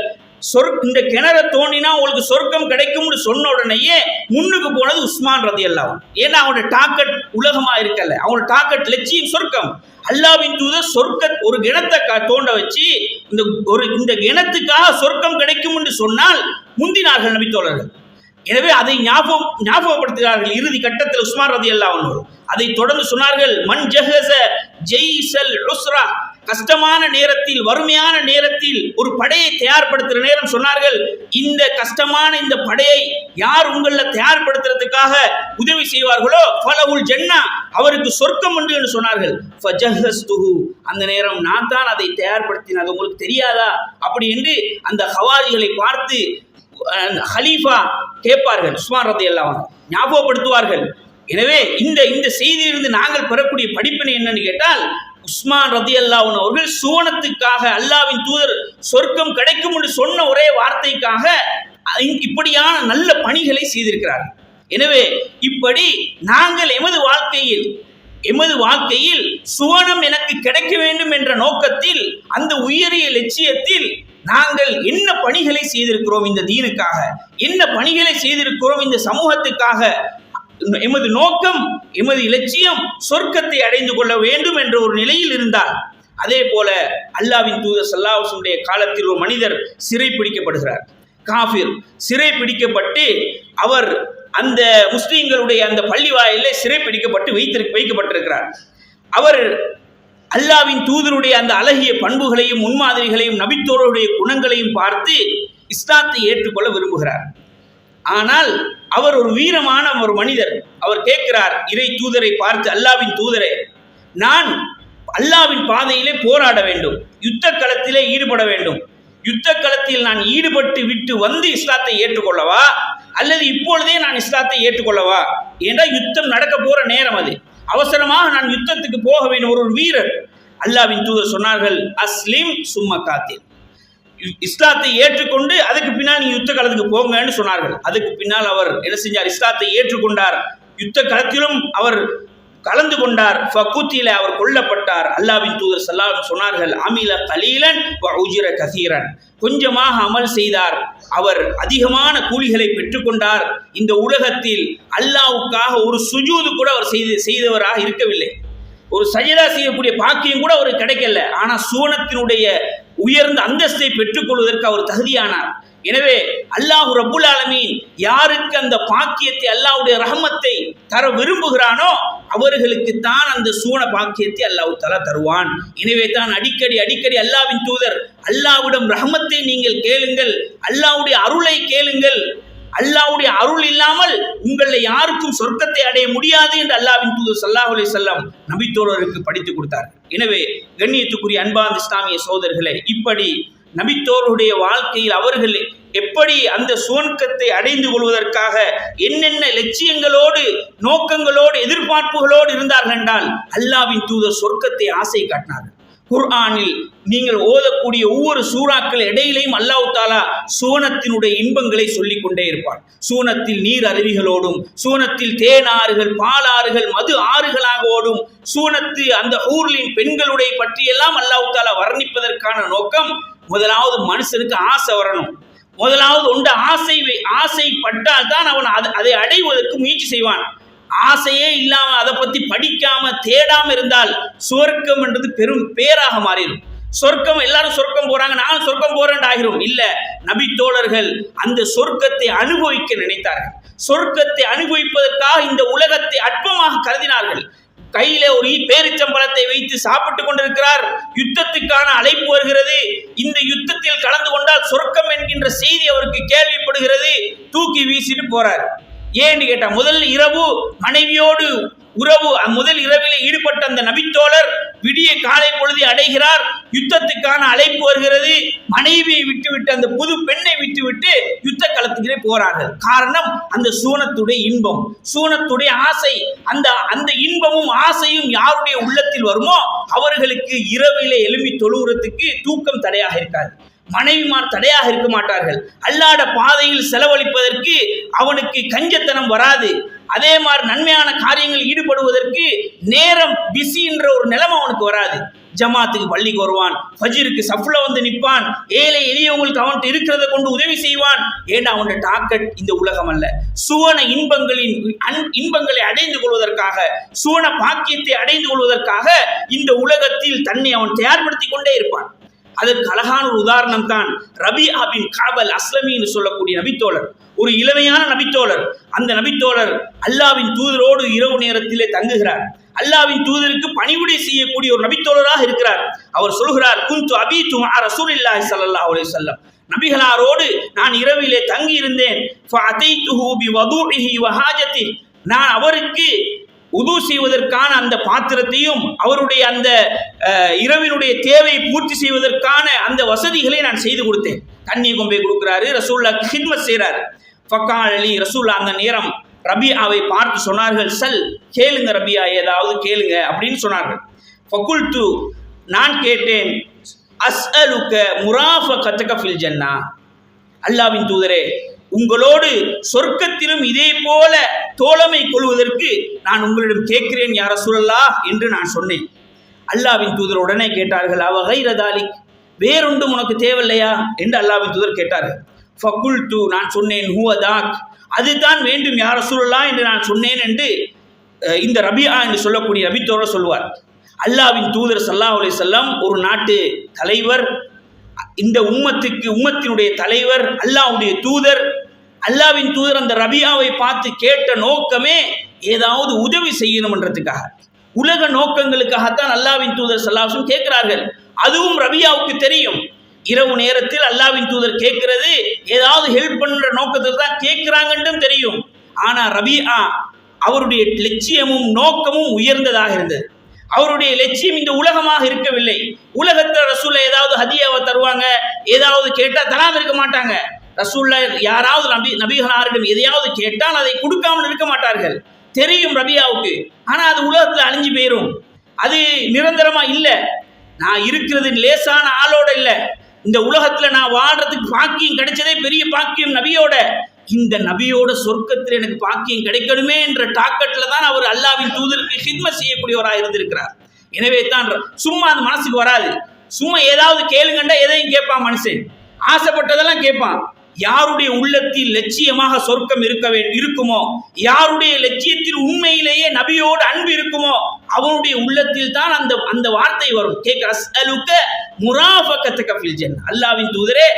இந்த கிணற தோண்டினா உங்களுக்கு சொர்க்கம் கிடைக்கும்னு சொன்ன உடனேயே முன்னுக்கு போனது உஸ்மான் ரலியல்லாஹு அன்ஹு. ஏன்னா அவனோட டாக்கெட் உலகமா இருக்கல, அவனோட டாக்கெட் லட்சியம் சொர்க்கம். அல்லாஹ்வின் தூதர் ஒரு கிணத்தை தோண்ட வச்சு இந்த கிணத்துக்காக சொர்க்கம் கிடைக்கும் என்று சொன்னால் முந்தினார்கள் நபித்தோழர்கள். எனவே அதை ஞாபகப்படுத்துகிறார்கள். இறுதி கட்டத்தில் உஸ்மான் ரலியல்லாஹு அன்ஹு அதை தொடர்ந்து சொன்னார்கள், மன் ஜஹஸ ஜெய்ஸல் உஸ்ரா, கஷ்டமான நேரத்தில் வறுமையான நேரத்தில் ஒரு படையை தயார்படுத்துகிற நேரம் சொன்னார்கள், இந்த கஷ்டமான இந்த படையை யார் உங்களை தயார்படுத்துறதுக்காக உதவி செய்வார்களோ ஃபலஹுல் ஜன்னah, அவருக்கு சொர்க்கம் உண்டு என்று சொன்னார்கள். ஃபஜஹஸ்துஹு, அந்த நேரம் நான் தான் அதை தயார்படுத்தினேன், அது உங்களுக்கு தெரியாதா அப்படி என்று அந்த ஹவாரிகளை பார்த்து ஹலீஃபா கேட்பார்கள். உஸ்மான் ரலியல்லாஹு அன்ஹு ஞாபகப்படுத்துவார்கள். எனவே இந்த செய்தியிலிருந்து நாங்கள் பெறக்கூடிய படிப்பினை என்னன்னு கேட்டால், உஸ்மான் ரலியல்லாஹு அன்ஹு அவர்கள் சுவனத்துக்காக அல்லாஹ்வின் தூதர் சொர்க்கம் கிடைக்கும் என்று சொன்ன ஒரே வார்த்தைக்காக இப்படியான நல்ல பணிகளை செய்திருக்கிறார்கள். எனவே இப்படி நாங்கள் எமது வாழ்க்கையில் சுவனம் எனக்கு கிடைக்க வேண்டும் என்ற நோக்கத்தில், அந்த உயரிய லட்சியத்தில் நாங்கள் என்ன பணிகளை செய்திருக்கிறோம், இந்த தீனுக்காக என்ன பணிகளை செய்திருக்கிறோம், இந்த சமூகத்துக்காக. எமது நோக்கம், எமது இலட்சியம் சொர்க்கத்தை அடைந்து கொள்ள வேண்டும் என்ற ஒரு நிலையில் இருந்தால், அதே போல அல்லாஹ்வின் தூதர் ஸல்லல்லாஹு அலைஹி வஸல்லம் காலத்தில் ஒரு மனிதர் சிறை பிடிக்கப்படுகிறார். காஃபிர் சிறை பிடிக்கப்பட்டு அவர் அந்த முஸ்லிம்களுடைய அந்த பள்ளி வாயிலே சிறை பிடிக்கப்பட்டு வைக்கப்பட்டிருக்கிறார். அவர் அல்லாஹ்வின் தூதருடைய அந்த அழகிய பண்புகளையும் முன்மாதிரிகளையும் நபித்தோருடைய குணங்களையும் பார்த்து இஸ்லாத்தை ஏற்றுக்கொள்ள விரும்புகிறார். ஆனால் அவர் ஒரு வீரமான ஒரு மனிதர். அவர் கேட்கிறார் இறை தூதரை பார்த்து, அல்லாஹ்வின் தூதரே, நான் அல்லாஹ்வின் பாதையிலே போராட வேண்டும், யுத்த களத்திலே ஈடுபட வேண்டும், யுத்த களத்தில் நான் ஈடுபட்டு விட்டு வந்து இஸ்லாத்தை ஏற்றுக்கொள்ளவா, அல்லது இப்பொழுதே நான் இஸ்லாத்தை ஏற்றுக்கொள்ளவா? என்றால் யுத்தம் நடக்க போற நேரம், அது அவசரமாக நான் யுத்தத்துக்கு போக வேண்டும். ஒரு வீரர். அல்லாஹ்வின் தூதர் சொன்னார்கள், அஸ்லிம் சும்ம காத்தில், இஸ்லாத்தை ஏற்றுக்கொண்டு அதுக்கு பின்னால் நீ யுத்த களத்துக்கு போங்கன்னு சொன்னார்கள். அதுக்கு பின்னால் அவர் என்ன செஞ்சார்? இஸ்லாத்தை ஏற்றுக்கொண்டார். யுத்த களத்திலும் அவர் கலந்து கொண்டார். ஃபகுத்தில, அவர் கொல்லப்பட்டார். அல்லாஹ்வின் தூதர் ஸல்லல்லாஹு அலைஹி வஸல்லம் சொன்னார்கள், அமில கலீலன் வ உஜிர கஸீரன், கொஞ்சமாக அமல் செய்தார், அவர் அதிகமான கூலிகளை பெற்றுக்கொண்டார். இந்த உலகத்தில் அல்லாஹ்வுக்காக ஒரு சுஜூது கூட அவர் செய்தவராக இருக்கவில்லை. ஒரு சஜதா செய்யக்கூடிய பாக்கியம் கூட அவருக்கு கிடைக்கல. ஆனால் சுவனத்தினுடைய உயர்ந்த அந்தஸ்தை பெற்றுக்கொள்வதற்கு அவர் தகுதியானார். எனவே அல்லாஹ் ரப்புல் ஆலமீன் யாருக்கு அந்த பாக்கியத்தை, அல்லாஹ்வுடைய ரஹமத்தை தர விரும்புகிறானோ அவர்களுக்கு தான் அந்த சுவன பாக்கியத்தை அல்லாஹ் தஆலா தருவான். எனவே தான் அடிக்கடி அல்லாஹ்வின் தூதர், அல்லாஹ்விடம் ரஹமத்தை நீங்கள் கேளுங்கள், அல்லாஹ்வுடைய அருளை கேளுங்கள், அல்லாஹ்வுடைய அருள் இல்லாமல் உங்களை யாருக்கும் சொர்க்கத்தை அடைய முடியாது என்று அல்லாஹ்வின் தூதர் ஸல்லல்லாஹு அலைஹி வஸல்லம் நபித்தோழருக்கு படித்துக் கொடுத்தார். எனவே கண்ணியத்துக்குரிய அன்பார்ந்த இஸ்லாமிய சகோதரர்களே, இப்படி நபித்தோருடைய வாழ்க்கையில் அவர்கள் எப்படி அந்த சுவர்க்கத்தை அடைந்து கொள்வதற்காக என்னென்ன லட்சியங்களோடு, நோக்கங்களோடு, எதிர்பார்ப்புகளோடு இருந்தார்கள் என்றால், அல்லாஹ்வின் தூதர் சொர்க்கத்தை ஆசை காட்டினார்கள். குர்ஆனில் நீங்கள் ஓதக்கூடிய ஒவ்வொரு சூறாக்கள் இடையிலையும் அல்லாஹ் தஆலா சுவனத்தினுடைய இன்பங்களை சொல்லிக் கொண்டே இருப்பார். சுவனத்தில் நீர் அருவிகளோடும், சுவனத்தில் தேனாறுகள், பாலாறுகள், மது ஆறுகளாக ஓடும், சுவனத்து அந்த ஊர்லின் பெண்களுடைய பற்றியெல்லாம் அல்லாஹ் தஆலா வர்ணிப்பதற்கான நோக்கம், முதலாவது மனுஷனுக்கு ஆசை வரணும். முதலாவது ஒன்று ஆசைப்பட்டால் தான் அவன் அதை அடைவதற்கு முயற்சி செய்வான். ஆசையே இல்லாம அதை பத்தி படிக்காம தேடாம இருந்தால் சொர்க்கம் என்றது பெரும் பேராக மாறிடும். சொர்க்கம், எல்லாரும் சொர்க்கம் போறாங்க, நானும் சொர்க்கம் போறேன் ஆகிறோம். இல்ல, நபி தோழர்கள் அந்த சொர்க்கத்தை அனுபவிக்க நினைத்தார்கள். சொர்க்கத்தை அனுபவிப்பதற்காக இந்த உலகத்தை அற்பமாக கருதினார்கள். கையில ஒரு பேரிச்சம்பழத்தை வைத்து சாப்பிட்டு கொண்டிருக்கிறார். யுத்தத்துக்கான அழைப்பு வருகிறது. இந்த யுத்தத்தில் கலந்து கொண்டால் சொர்க்கம் என்கின்ற செய்தி அவருக்கு கேள்விப்படுகிறது. தூக்கி வீசிட்டு போறார். ஏன்னு கேட்டா, முதல் இரவு மனைவியோடு முதல் இரவிலே ஈடுபட்ட அந்த நபித்தோழர் விடிய காலை பொழுதை அடைகிறார். யுத்தத்துக்கான அழைப்பு வருகிறது. மனைவியை விட்டுவிட்டு, அந்த புது பெண்ணை விட்டுவிட்டு யுத்த களத்துக்கே போறார்கள். காரணம், அந்த சூனத்துடைய இன்பம், சூனத்துடைய ஆசை. அந்த இன்பமும் ஆசையும் யாருடைய உள்ளத்தில் வருமோ அவர்களுக்கு இரவிலே எழும்பி தொழுகிறதுக்கு தூக்கம் தடையாக இருக்காது. மனைவிமார் தடையாக இருக்க மாட்டார்கள். அல்லாஹ்வுடைய பாதையில் செலவழிப்பதற்கு அவனுக்கு கஞ்சத்தனம் வராது. அதே மாதிரி நன்மையான காரியங்கள் ஈடுபடுவதற்கு நேரம் பிஸி என்ற ஒரு நிலைமை அவனுக்கு வராது. ஜமாத்துக்கு பள்ளிக்கு வருவான், ஃபஜ்ருக்கு சஃப்ல வந்து நிற்பான், ஏழை எளியவங்களுக்கு அவன்கிட்ட இருக்கிறத கொண்டு உதவி செய்வான். ஏன்னா அவனுடைய டாக்கெட் இந்த உலகம் அல்ல. சுவன இன்பங்களை அடைந்து கொள்வதற்காக, சுவன பாக்கியத்தை அடைந்து கொள்வதற்காக இந்த உலகத்தில் தன்னை அவன் தயார்படுத்தி கொண்டே இருப்பான். அதற்கு அழகான ஒரு உதாரணம் தான் ரபிஆ பின் கஅப் அல்-அஸ்லமி என்று சொல்லக்கூடிய நபித்தோழர். ஒரு இளமையான நபித்தோழர். அந்த நபித்தோழர் அல்லாஹ்வின் தூதரோடு இரவு நேரத்திலே தங்குகிறார். அல்லாஹ்வின் தூதருக்கு பணிவிடை செய்யக்கூடிய ஒரு நபித்தோழராக இருக்கிறார். அவர் சொல்கிறார், குந்து அபீது மஅ ரசூலில்லாஹி ஸல்லல்லாஹு அலைஹி வஸல்லம், நபிகளாரோடு நான் இரவிலே தங்கி இருந்தேன். ஃபஅதைதுஹு பிவதுஇஹி வஹாஜதி, நான் அவருக்கு உது செய்வதற்கான அந்த பாத்திரத்தையும் அவருடைய அந்த இரவினுடைய தேவையை பூர்த்தி செய்வதற்கான அந்த வசதிகளை நான் செய்து கொடுத்தேன். தண்ணியை கொண்டு போய் கொடுக்குறாரு, ரசூலுல்லாஹ்க்கு ஹித்மத் செய்கிறார். ஃபக்கால் அலி, ரசூலுல்லாஹ் அந்த நேரம் ரபிஆவை பார்த்து சொன்னார்கள், சல், கேளுங்க ரபிஆ, ஏதாவது கேளுங்க அப்படின்னு சொன்னார்கள். ஃபகுல்து, நான் கேட்டேன், அஸ்அலுக முராஃபகதக ஃபில் ஜன்னா, அல்லாஹ்வின் தூதரே, உங்களோடு சொர்க்கத்திலும் இதே போல தோழமை கொள்வதற்கு நான் உங்களிடம் கேட்கிறேன் யா ரசூலல்லாஹ் என்று நான் சொன்னேன். அல்லாஹ்வின் தூதர் உடனே கேட்டார்கள், அவ கைரதாலி, வேறொன்றும் உனக்கு தேவையில்லையா என்று அல்லாஹ்வின் தூதர் கேட்டார்கள். ஃபகுல்து, நான் சொன்னேன், ஹுவதாக், அதுதான் வேண்டும் யா ரசூலல்லாஹ் என்று நான் சொன்னேன் என்று இந்த ரபிஆ என்று சொல்லக்கூடிய நபித்தோழர் சொல்வார். அல்லாஹ்வின் தூதர் ஸல்லல்லாஹு அலைஹி வஸல்லம் ஒரு நாட்டு தலைவர், இந்த உம்மத்தினுடைய தலைவர், அல்லாஹ்வுடைய தூதர். அல்லாஹ்வின் தூதர் அந்த ரபிஆவை பார்த்து கேட்ட நோக்கமே ஏதாவது உதவி செய்யணும்ன்றதுக்காக, உலக நோக்கங்களுக்காகத்தான் அல்லாஹ்வின் தூதர் ஸல்லல்லாஹு அலைஹி வஸல்லம் கேட்கிறார்கள். அதுவும் ரபிஆவுக்கு தெரியும், இரவு நேரத்தில் அல்லாஹ்வின் தூதர் கேட்கிறது ஏதாவது ஹெல்ப் பண்ற நோக்கத்தில் தான் கேட்கிறாங்கன்றும் தெரியும். ஆனா ரபிஆ அவருடைய லட்சியமும் நோக்கமும் உயர்ந்ததாக இருந்தது. அவருடைய லட்சியம் இந்த உலகமாக இருக்கவில்லை. உலகத்தில் ரசூல்ல ஏதாவது ஹதியாவை தருவாங்க, ஏதாவது கேட்டால் தராமல் இருக்க மாட்டாங்க. ரசூல்ல யாராவது நபிகளாரிடம் எதையாவது கேட்டால் அதை கொடுக்காமல் இருக்க மாட்டார்கள். தெரியும் ரபியாவுக்கு, ஆனால் அது உலகத்தில் அழிஞ்சு போயிடும், அது நிரந்தரமா இல்லை. நான் இருக்கிறது லேசான ஆளோட இல்லை, இந்த உலகத்தில் நான் வாழ்றதுக்கு பாக்கியம் கிடைச்சதே பெரிய பாக்கியம் நபியோட. இந்த நபியோட சொர்க்கத்தில் எனக்கு பாக்கியம் கிடைக்கணுமே என்ற டாக்கெட்ல தான் அவர் அல்லாஹ்வின் தூதருக்கு ஹித்மத் செய்யக்கூடியவராக இருந்திருக்கிறார். எனவே தான் சும்மா அந்த மனசுக்கு வராது. சும்மா ஏதாவது கேளுங்கண்டா எதையும் கேட்பான் மனுஷன், ஆசைப்பட்டதெல்லாம் கேட்பான். யாருடைய உள்ளத்தில் லட்சியமாக சொர்க்கம் இருக்குமோ, யாருடைய லட்சியத்தில் உண்மையிலேயே நபியோடு அன்பு இருக்குமோ, அவனுடைய உள்ளத்தில் தான் அந்த வார்த்தை வரும். கேட்க அஸ்அலுக முராஃபகதக ஃபில் ஜன்னா, அல்லாஹ்வின் தூதரே,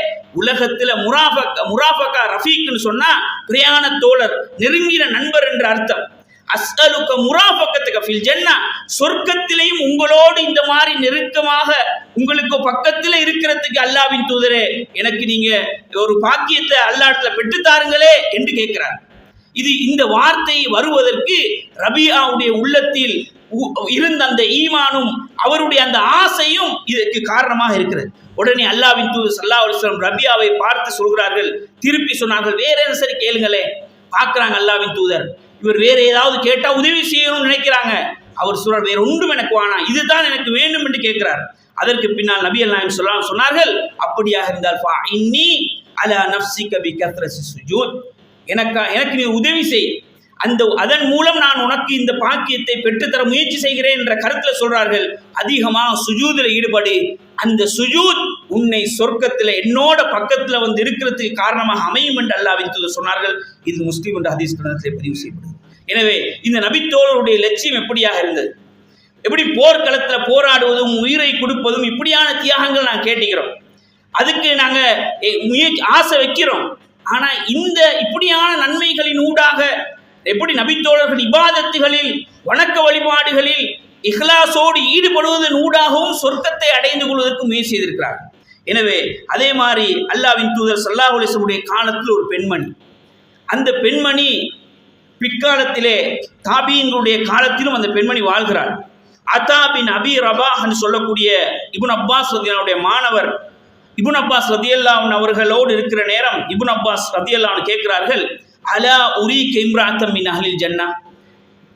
உலகத்தில் முராஃபகா ரஃபீக்னு சொன்னா பிரயாண தோழர், நெருங்கின நண்பர் என்ற அர்த்தம். அஸ்அலுக முராஃபகதக ஃபில் ஜன்னா, சொர்க்கத்திலேயும் உங்களோடு இந்த மாதிரி நெருக்கமாக உங்களுக்கு பக்கத்தில் இருக்கிறதுக்கு அல்லாஹ்வின் தூதரே, எனக்கு நீங்க ஒரு பாக்கியத்தை அல்லாஹ்விடத்துல பெற்றுத்தாருங்களே என்று கேட்கிறார். இந்த வார்த்தை வருவதற்கு ரபிஆவுடைய உள்ளத்தில் இருந்த அந்த ஈமானும் அவருடைய அந்த ஆசையும் இதற்கு காரணமாக இருக்கிறது. உடனே அல்லாஹ்வின் தூதர் ஸல்லல்லாஹு அலைஹி வஸல்லம் ரபிஆவை பார்த்து சொல்கிறார்கள், திருப்பி சொன்னார்கள், வேற என்ன சரி கேளுங்களே. பார்க்குறாங்க அல்லாஹ்வின் தூதர், இவர் வேற ஏதாவது கேட்டா உதவி செய்யணும்னு நினைக்கிறாங்க. அவர் சொல்றார், வேற ஒன்றும் எனக்கு வேணாம், இதுதான் எனக்கு வேண்டும் என்று கேட்கிறார். அதற்கு பின்னால் நபி அல்லாஹ் சொன்னார்கள், அப்படியாக இருந்தால் ஃபஇன்னி அலா நஃப்ஸிக பிகத்ரஸி சுஜூத், எனக்கு நீ உதவி செய், அதன் மூலம் நான் உனக்கு இந்த பாக்கியத்தை பெற்றுத்தர முயற்சி செய்கிறேன் என்ற கருத்தில் சொல்றார்கள். அதிகமாக சுஜூதில் ஈடுபடு, அந்த சுஜூத் உன்னை சொர்க்கத்தில் என்னோட பக்கத்தில் வந்து இருக்கிறதுக்கு காரணமாக அமையும் என்று அல்லாஹ்வின் தூதர் சொன்னார்கள். இது முஸ்லிம் என்ற ஹதீஸ் கிரந்தத்தில் பதிவு செய்யப்படுது. எனவே இந்த நபித்தோழருடைய லட்சியம் எப்படியாக இருந்தது, எப்படி போர்க்களத்தில் போராடுவதும் உயிரை கொடுப்பதும் இப்படியான தியாகங்கள் நான் கேட்டுக்கிறோம், அதுக்கு நாங்கள் ஆசை வைக்கிறோம். ஆனால் இந்த இப்படியான நன்மைகளின் ஊடாக எப்படி நபித்தோழர்கள் இபாதத்துகளில் வணக்க வழிபாடுகளில் இஹ்லாஸோடு ஈடுபடுவதன் ஊடாகவும் சொர்க்கத்தை அடைந்து கொள்வதற்கு முயற்சி செய்திருக்கிறார்கள். எனவே அதே மாதிரி அல்லாஹ்வின் தூதர் ஸல்லல்லாஹு அலைஹி வஸல்லம் காலத்தில் ஒரு பெண்மணி, அந்த பெண்மணி பிற்காலத்திலே தாபீன்களுடைய காலத்திலும் அந்த பெண்மணி வாழ்கிறார். அதா பின் அபி ரபாஹ் என்று சொல்லக்கூடிய இப்னு அப்பாஸ் ரலியல்லாஹுடைய மாணவர் இப்னு அப்பாஸ் ரலியல்லாஹு அவர்களோடு இருக்கிற நேரம் இப்னு அப்பாஸ் ரலியல்லாஹு கேட்கிறார்கள், அலா உரி இம்ராஅத்தம் மின் அஹ்லில் ஜன்னா,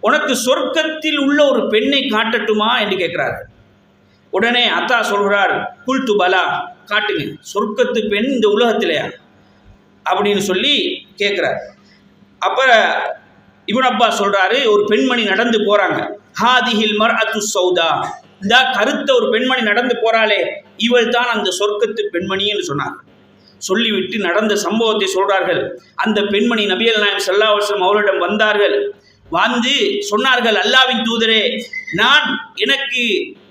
உனக்கு சொர்க்கத்தில் உள்ள ஒரு பெண்ணை காட்டட்டுமா என்று கேட்கிறார்கள். உடனே அத்தா சொல்கிறார், குல்து பலா, காட்டுங்க, சொர்க்கத்து பெண் இந்த உலகத்திலையா அப்படின்னு சொல்லி கேட்குறார். அப்போ இப்னு அப்பாஸ் சொல்கிறாரு, ஒரு பெண்மணி நடந்து போகிறாங்க, ஹாதிஹில் மர்அத்து சௌதா, இந்த கருத்த ஒரு பெண்மணி நடந்து போகிறாளே இவள் தான் அந்த சொர்க்கத்து பெண்மணி என்று சொன்னார். சொல்லிவிட்டு நடந்த சம்பவத்தை சொல்கிறார்கள். அந்த பெண்மணி நபிகள் நாயகம் ஸல்லல்லாஹு அலைஹி வஸல்லம் அவர்களிடம் வந்தார்கள். வந்து சொன்னார்கள், அல்லாஹ்வின் தூதரே, எனக்கு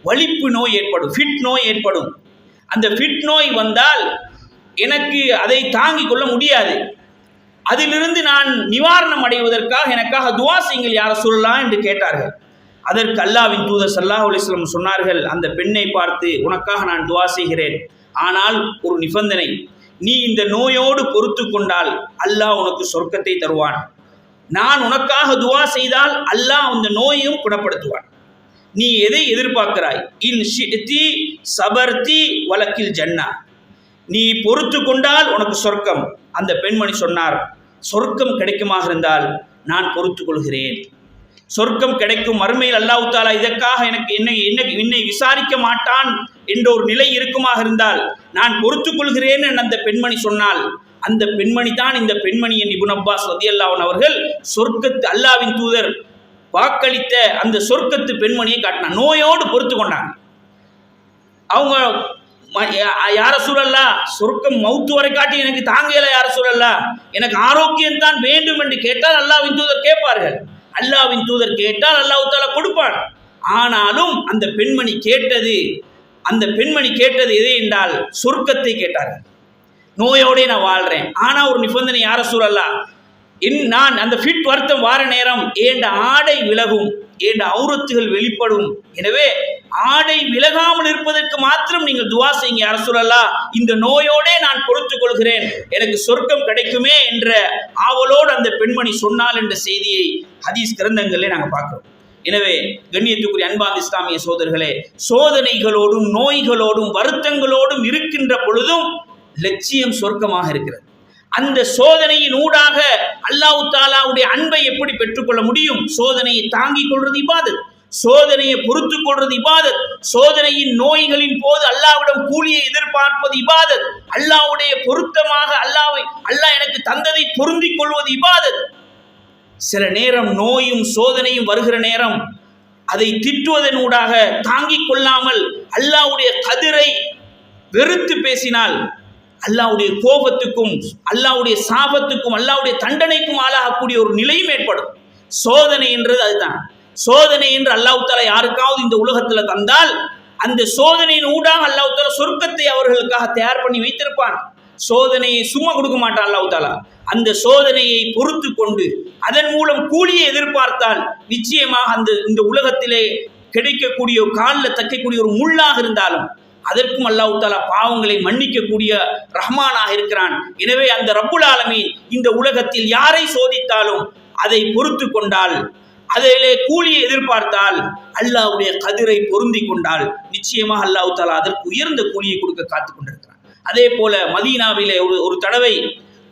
வலிப்பு நோய் ஏற்படும், ஃபிட் நோய் ஏற்படும். அந்த ஃபிட் நோய் வந்தால் எனக்கு அதை தாங்கிக் கொள்ள முடியாது. அதிலிருந்து நான் நிவாரணம் அடைவதற்காக எனக்காக துஆ செய்யுங்கள் யா ரசூலல்லாஹ் என்று கேட்டார்கள். அதற்கு அல்லாஹ்வின் தூதர் ஸல்லல்லாஹு அலைஹி வஸல்லம் சொன்னார்கள், அந்த பெண்ணை பார்த்து, உனக்காக நான் துஆ செய்கிறேன், ஆனால் ஒரு நிபந்தனை, நீ இந்த நோயோடு பொறுத்து கொண்டால் அல்லாஹ் உனக்கு சொர்க்கத்தை தருவான். நான் உனக்காக துஆ செய்தால் அல்லாஹ் அந்த நோயையும் குணப்படுத்துவான். நீ எதை எதிர்பார்க்கிறாய்? இன் ஷிஅதி சபர்தி வலக்கில் ஜன்னா, நீ பொறுத்து கொண்டால் உனக்கு சொர்க்கம். அந்த பெண்மணி சொன்னார், சொர்க்கம் கிடைக்குமாக இருந்தால் நான் பொறுத்து கொள்கிறேன். சொர்க்கம் கிடைக்கும், மறுமையில் அல்லாஹ் தஆலா இதற்காக என்னை விசாரிக்க மாட்டான் என்ற ஒரு நிலை இருக்குமாக இருந்தால் நான் பொறுத்து கொள்கிறேன் என்று அந்த பெண்மணி சொன்னால், அந்த பெண்மணி தான் இந்த பெண்மணி என்று இப்னு அப்பாஸ் ரலியல்லாஹு அன்ஹு அவர்கள் சொர்க்கத்து அல்லாஹ்வின் தூதர் வாக்களித்த அந்த சொர்க்கத்து பெண்மணியை காட்டினார். நோயோடு பொறுத்து கொண்டாங்க. அவங்க, யார ரசூலல்லாஹ், சொர்க்கம் மௌத்து வரை காட்டி எனக்கு தாங்கல யார ரசூலல்லாஹ், எனக்கு ஆரோக்கியம் தான் வேண்டும் என்று கேட்டால் அல்லாஹ்வின் தூதர் கேட்பார்கள். அல்லாஹ்வின் தூதர் கேட்டால் அல்லாஹ் தஆலா கொடுப்பான். ஆனாலும் அந்த பெண்மணி கேட்டது எது என்றால் சொர்க்கத்தை கேட்டார்கள். நோயோடே நான் வாழ்றேன், ஆனால் ஒரு நிபந்தனை யார ரசூலல்லாஹ், நான் அந்த ஃபிட் வருத்தம் வார நேரம் ஏண்ட ஆடை விலகும், ஏண்ட ஔரத்துகள் வெளிப்படும். எனவே ஆடை விலகாமல் இருப்பதற்கு மாத்திரம் நீங்கள் துஆ செய்யுங்க யா ரசூலல்லாஹ், இந்த நோயோடே நான் பொறுத்துக் கொள்கிறேன், எனக்கு சொர்க்கம் கிடைக்குமே என்ற ஆவலோடு அந்த பெண்மணி சொன்னாள் என்ற செய்தியை ஹதீஸ் கிரந்தங்களிலே நாங்கள் பார்க்கிறோம். எனவே கண்ணியத்துக்குரிய அன்பார்ந்த இஸ்லாமிய சோதர்களே, சோதனைகளோடும் நோய்களோடும் வருத்தங்களோடும் இருக்கின்ற பொழுதும் லட்சியம் சொர்க்கமாக இருக்கிறது. அந்த சோதனையின் ஊடாக அல்லாஹ் தஆலாவுடைய அன்பை எப்படி பெற்றுக்கொள்ள முடியும்? சோதனையை தாங்கிக் கொள்வது இபாதத், சோதனையை பொறுத்து கொள்வது இபாதத், சோதனையின் நோய்களின் போது அல்லாஹ்விடம் கூலியை எதிர்பார்ப்பது இபாதத், அல்லாஹ்வுடைய பொருத்தமாக அல்லாஹ் எனக்கு தந்ததை பொருந்திக் கொள்வது இபாதத். சில நேரம் நோயும் சோதனையும் வருகிற நேரம் அதை திட்டுவதன் ஊடாக தாங்கிக் கொள்ளாமல் அல்லாஹ்வுடைய கதிரை வெறுத்து பேசினால் அல்லாஹ்வுடைய கோபத்துக்கும் அல்லாஹ்வுடைய சாபத்துக்கும் அல்லாஹ்வுடைய தண்டனைக்கும் ஆளாகக்கூடிய ஒரு நிலையும் ஏற்படும். சோதனை என்றது அதுதான். சோதனை என்று அல்லாஹ் தஆலா யாருக்காவது இந்த உலகத்தில் தந்தால் அந்த சோதனையின் ஊடாக அல்லாஹ் தஆலா சொர்க்கத்தை அவர்களுக்காக தயார் பண்ணி வைத்திருப்பான். சோதனையை சும்மா கொடுக்க மாட்டான் அல்லாஹ் தஆலா. அந்த சோதனையை பொறுத்து கொண்டு அதன் மூலம் கூலியை எதிர்பார்த்தால் நிச்சயமாக இந்த உலகத்திலே கிடைக்கக்கூடிய காலில் தைக்கக்கூடிய ஒரு முள்ளாக இருந்தாலும் அதற்கும் அல்லாஹ் தஆலா பாவங்களை மன்னிக்கக்கூடிய ரஹ்மானாக இருக்கிறான். எனவே அந்த ரப்புல் ஆலமீன் இந்த உலகத்தில் யாரை சோதித்தாலும் அதை பொறுத்து கொண்டால், அதிலே கூலியை எதிர்பார்த்தால், அல்லாஹ்வுடைய கதிரை பொருந்தி கொண்டால் நிச்சயமாக அல்லாஹ் தஆலா அதற்கு உயர்ந்த கூலியை கொடுக்க காத்து கொண்டிருக்கிறான். அதே போல மதீனாவிலே ஒரு தடவை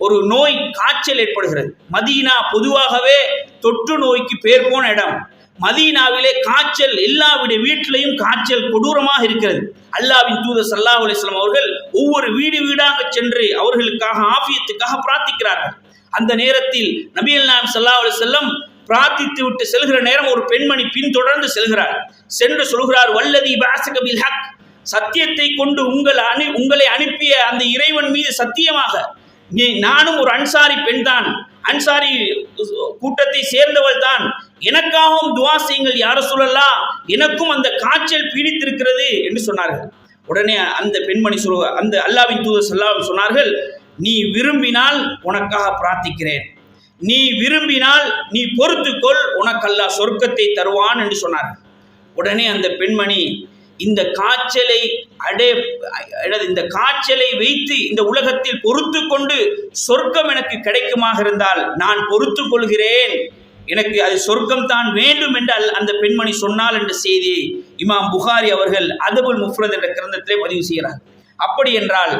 ஒரு நோய், காய்ச்சல் ஏற்படுகிறது. மதீனா பொதுவாகவே தொற்று நோய்க்கு பேர் போன இடம். மதீனாவிலே காய்ச்சல், எல்லாருடைய வீட்டிலையும் காய்ச்சல் கொடூரமாக இருக்கிறது. அல்லாஹ்வின் தூதர் ஸல்லல்லாஹு அலைஹி வஸல்லம் அவர்கள் ஒவ்வொரு வீடாக சென்று அவர்களுக்காக ஆஃபியத்துக்காக பிரார்த்திக்கிறார்கள். அந்த நேரத்தில் நபிகள் நாயகம் ஸல்லல்லாஹு அலைஹி வஸல்லம் பிரார்த்தித்து விட்டு செல்கிற நேரம் ஒரு பெண்மணி பின்தொடர்ந்து செல்கிறார். சென்று சொல்கிறார், வல்லதி பஅஸக பில் ஹக், சத்தியத்தை கொண்டு உங்களை அனுப்பிய அந்த இறைவன் மீது சத்தியமாக நானும் ஒரு அன்சாரி பெண் தான், அன்சாரி கூட்டத்தை சேர்ந்தவள் தான், எனக்காகவும் துஆ செய்யுங்கள் யா ரசூலல்லாஹ், எனக்கும் அந்த காய்ச்சல் பீடித்திருக்கிறது என்று சொன்னார்கள். உடனே அந்த பெண்மணி அந்த அல்லாஹ்வின் தூதர் ஸல்லல்லாஹு அலைஹி வஸல்லம் சொன்னார்கள், நீ விரும்பினால் உனக்காக பிரார்த்திக்கிறேன், நீ விரும்பினால் நீ பொறுத்துக்கொள், உனக்கு அல்லாஹ் சொர்க்கத்தை தருவான் என்று சொன்னார்கள். உடனே அந்த பெண்மணி இந்த காய்ச்சலை வைத்து இந்த உலகத்தில் பொறுத்து கொண்டு சொர்க்கம் எனக்கு கிடைக்குமாக இருந்தால் நான் பொறுத்து கொள்கிறேன் எனக்கு அது சொர்க்கம் தான் வேண்டும் என்று அந்த பெண்மணி சொன்னாள் என்ற செய்தியை இமாம் புகாரி அவர்கள் அதபுல் முஃப்ரத் என்ற கிரந்தத்திலே பதிவு செய்கிறார். அப்படி என்றால்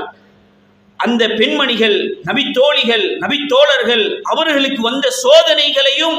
அந்த பெண்மணிகள், நபித்தோழிகள், நபித்தோழர்கள் அவர்களுக்கு வந்த சோதனைகளையும்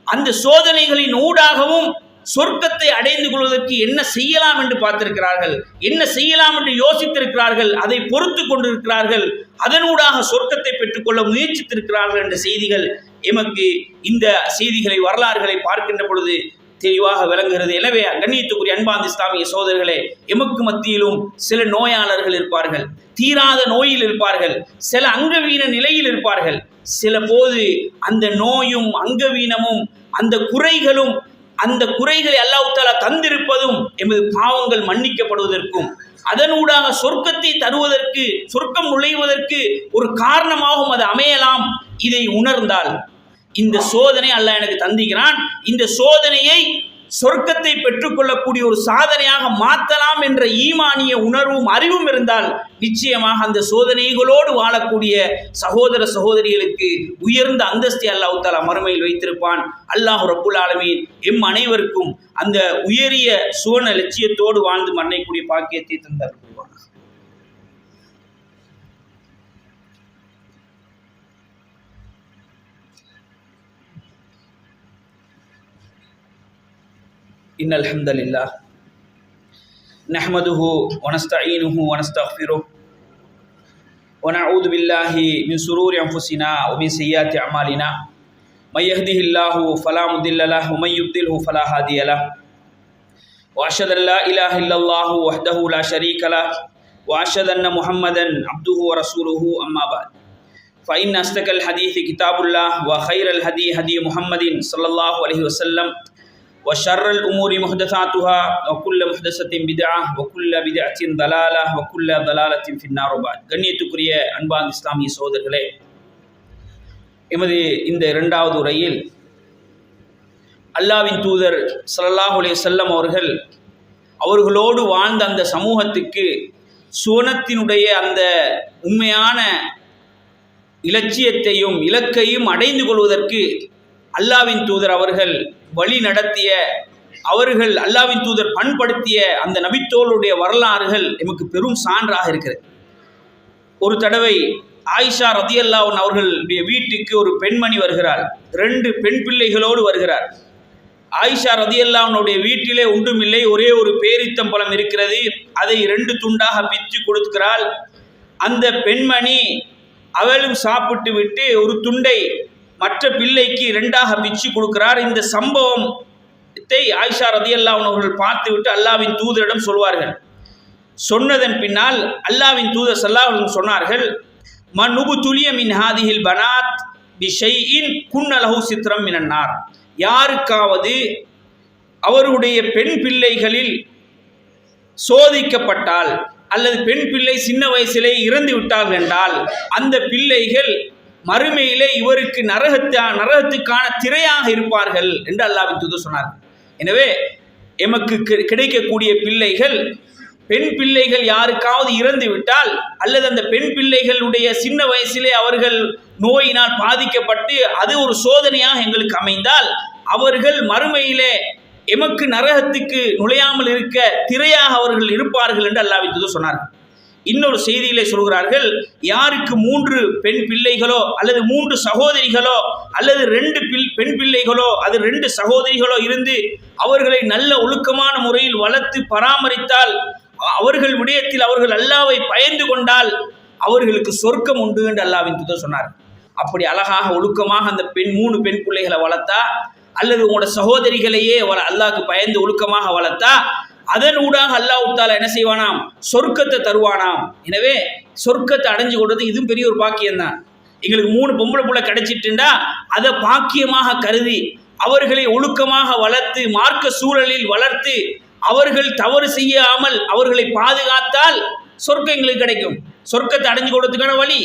அந்த சோதனைகளின் ஊடாகவும் சொர்க்கத்தை அடைந்து கொள்வதற்கு என்ன செய்யலாம் என்று பார்த்திருக்கிறார்கள், என்ன செய்யலாம் என்று யோசித்திருக்கிறார்கள், அதை பொறுத்து கொண்டிருக்கிறார்கள், அதனூடாக சொர்க்கத்தை பெற்றுக்கொள்ள முயற்சித்திருக்கிறார்கள் என்ற செய்திகள் எமக்கு இந்த செய்திகளை, வரலாறுகளை பார்க்கின்ற பொழுது தெளிவாக விளங்குகிறது. எனவே கண்ணியத்துக்குரிய அன்பார்ந்த இஸ்லாமிய சகோதரர்களே, எமக்கு மத்தியிலும் சில நோயாளர்கள் இருப்பார்கள், தீராத நோயில் இருப்பார்கள், சில அங்கவீன நிலையில் இருப்பார்கள். சில போது அந்த நோயும் அங்கவீனமும் அந்த குறைகளும், அந்த குறைகளை அல்லாஹ் தஆலா தந்திருப்பதும் எமது பாவங்கள் மன்னிக்கப்படுவதற்கும் அதனூடாக சொர்க்கத்தை தருவதற்கு, சொர்க்கம் நுழைவதற்கு ஒரு காரணமாகவும் அது அமையலாம். இதை உணர்ந்தால் இந்த சோதனை அல்லாஹ் எனக்கு தந்திக்கிறான், இந்த சோதனையை சொர்க்கத்தை பெற்றுக்கொள்ளக்கூடிய ஒரு சாதனையாக மாற்றலாம் என்ற ஈமானிய உணர்வும் அறிவும் இருந்தால் நிச்சயமாக அந்த சோதனைகளோடு வாழக்கூடிய சகோதர சகோதரிகளுக்கு உயர்ந்த அந்தஸ்தை அல்லாஹ் தஆலா மறுமையில் வைத்திருப்பான். அல்லாஹ் ரப்புல் ஆலமீன் எம் அனைவருக்கும் அந்த உயரிய சுவன லட்சியத்தோடு வாழ்ந்து மரணிக்கூடிய பாக்கியத்தை தந்தார். இன்னல் ஹம்தலில்லாஹ் நஹ்மதுஹு வ நஸ்தஈனுஹு வ நஸ்தக்ஃபிருஹு வ நஊது பில்லாஹி மின் ஷுரூரி அன்ஃபுஸினா வ மின் ஸய்யிஆத்தி அமாலினா மை யஹ்திஹில்லாஹு ஃபலா முதில்ல லஹு வ மை யுத்லில்ஹு ஃபலா ஹாதிய லஹு வ அஷ்ஹது அன் லா இலாஹ இல்லல்லாஹு வஹ்தஹு லா ஷரீக லஹு வ அஷ்ஹது அன்ன முஹம்மதன் அப்துஹு வ ரசூலுஹு அம்மா பஅத் ஃபஇன் அஸ்தகல் ஹதீஸி கிதாபுல்லாஹ் வ கைரல் ஹதி ஹதி முஹம்மதின் ஸல்லல்லாஹு அலைஹி வஸல்லம் வஷர்ரல் உமூரி முஹ்தஸாத்துஹா வகுல்ல முஹ்தஸத்தின் பித்ஆ வகுல்ல பித்அத்தின் தலாலா வகுல்ல தலாலத்தின் ஃபின்னார் வபஅத். கண்ணியத்துக்குரிய அன்பார்ந்த இஸ்லாமிய சகோதரர்களே, எமது இந்த இரண்டாவது உரையில் அல்லாஹ்வின் தூதர் ஸல்லல்லாஹு அலைஹி வஸல்லம் அவர்களோடு வாழ்ந்த அந்த சமூகத்துக்கு சுவனத்தினுடைய அந்த உண்மையான இலட்சியத்தையும் இலக்கையும் அடைந்து கொள்வதற்கு அல்லாஹ்வின் தூதர் அவர்கள் வழி நடத்திய, அவர்கள் அல்லாஹ்வின் தூதர் பண்படுத்திய அந்த நபித்தோளுடைய வரலாறுகள் எமக்கு பெரும் சான்றாக இருக்கிறது. ஒரு தடவை ஆயிஷா ரதியல்லாஹு அன்ஹா அவர்களுடைய வீட்டுக்கு ஒரு பெண்மணி வருகிறார், 2 பெண் பிள்ளைகளோடு வருகிறார். ஆயிஷா ரதியல்லாஹு அன்ஹாவுடைய வீட்டிலே ஒன்றுமில்லை, ஒரே ஒரு பேரித்தம்பழம் இருக்கிறது, அதை 2 துண்டாக பிச்சு கொடுக்கிறாள். அந்த பெண்மணி அவளும் சாப்பிட்டு விட்டு ஒரு துண்டை மற்ற பிள்ளைக்கு 2ஆக பிச்சு கொடுக்கிறார். இந்த சம்பவத்தை ஆயிஷா ரதியல்லாஹு அன்ஹா அவர்கள் பார்த்து விட்டு அல்லாஹ்வின் தூதரிடம் சொல்வார்கள். சொன்னதன் பின்னால் அல்லாஹ்வின் தூதர் ஸல்லல்லாஹு அலைஹி வஸல்லம் சொன்னார்கள், மன் உப்துலிய மின் ஹாதிஹில் பனாத் பிஷைஇன் குன்ன லஹு சித்ரம் மினன் நார். யாருக்காவது அவருடைய பெண் பிள்ளைகளில் சோதிக்கப்பட்டால் அல்லது பெண் பிள்ளை சின்ன வயசிலே இறந்து விட்டார்கள் என்றால் அந்த பிள்ளைகள் மறுமையிலே இவருக்கு நரகத்துக்கான திரையாக இருப்பார்கள் என்று அல்லாஹ்வின் தூதர் சொன்னார். எனவே எமக்கு கிடைக்கக்கூடிய பிள்ளைகள், பெண் பிள்ளைகள் யாருக்காவது இறந்து விட்டால் அல்லது அந்த பெண் பிள்ளைகளுடைய சின்ன வயசிலே அவர்கள் நோயினால் பாதிக்கப்பட்டு அது ஒரு சோதனையாக எங்களுக்கு அமைந்தால் அவர்கள் மறுமையிலே எமக்கு நரகத்துக்கு நுழையாமல் இருக்க திரையாக அவர்கள் இருப்பார்கள் என்று அல்லாஹ்வின் தூதர் சொன்னார்கள். இன்னொரு செய்தியிலே சொல்கிறார்கள், யாருக்கு 3 பெண் பிள்ளைகளோ அல்லது 3 சகோதரிகளோ அல்லது 2 பெண் பிள்ளைகளோ அது 2 சகோதரிகளோ இருந்து அவர்களை நல்ல ஒழுக்கமான முறையில் வளர்த்து பராமரித்தால், அவர்கள் விடயத்தில் அவர்கள் அல்லாஹ்வை பயந்து கொண்டால் அவர்களுக்கு சொர்க்கம் உண்டு என்று அல்லாஹ்வின் தூதர் சொன்னார். அப்படி அழகாக ஒழுக்கமாக அந்த 3 பெண் பிள்ளைகளை வளர்த்தா அல்லது உங்களோட சகோதரிகளையே அல்லாஹ்க்கு பயந்து ஒழுக்கமாக வளர்த்தா அதன் ஊடாக அல்லாஹ் தஆலா என்ன செய்வானாம், சொர்க்கத்தை தருவானாம். எனவே சொர்க்கத்தை அடைஞ்சு கொள்வது இதுவும் பெரிய ஒரு பாக்கியம்தான். எங்களுக்கு 3 பொம்பளை புள்ள கிடைச்சிட்டுண்டா அதை பாக்கியமாக கருதி அவர்களை ஒழுக்கமாக வளர்த்து மார்க்க சூழலில் வளர்த்து அவர்கள் தவறு செய்யாமல் அவர்களை பாதுகாத்தால் சொர்க்கம் எங்களுக்கு கிடைக்கும். சொர்க்கத்தை அடைஞ்சு கொள்வதற்கான வழி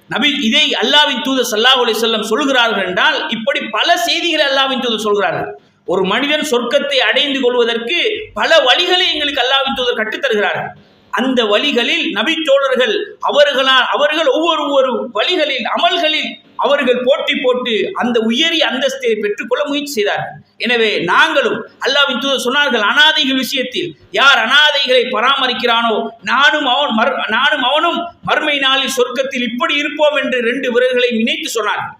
நபி இதை அல்லாஹ்வின் தூதர் ஸல்லல்லாஹு அலைஹி வஸல்லம் சொல்கிறார்கள் என்றால் இப்படி பல செய்திகளை அல்லாஹ்வின் தூதர் சொல்கிறார்கள். ஒரு மனிதன் சொர்க்கத்தை அடைந்து கொள்வதற்கு பல வழிகளை எங்களுக்கு அல்லாஹ்வின் தூதர் கற்றுத்தருகிறார்கள். அந்த வழிகளில் நபித்தோழர்கள் அவர்கள் ஒவ்வொரு வழிகளில் அமல்களில் அவர்கள் போட்டி போட்டு அந்த உயரிய அந்தஸ்தை பெற்றுக்கொள்ள முயற்சி செய்தார்கள். எனவே நாங்களும் அல்லாஹ்வின் தூதர் சொன்னார்கள், அனாதைகள் விஷயத்தில் யார் அனாதைகளை பராமரிக்கிறானோ நானும் அவனும் மறுமை நாளில் சொர்க்கத்தில் இப்படி இருப்போம் என்று 2 விரல்களை இணைத்து சொன்னார்கள்.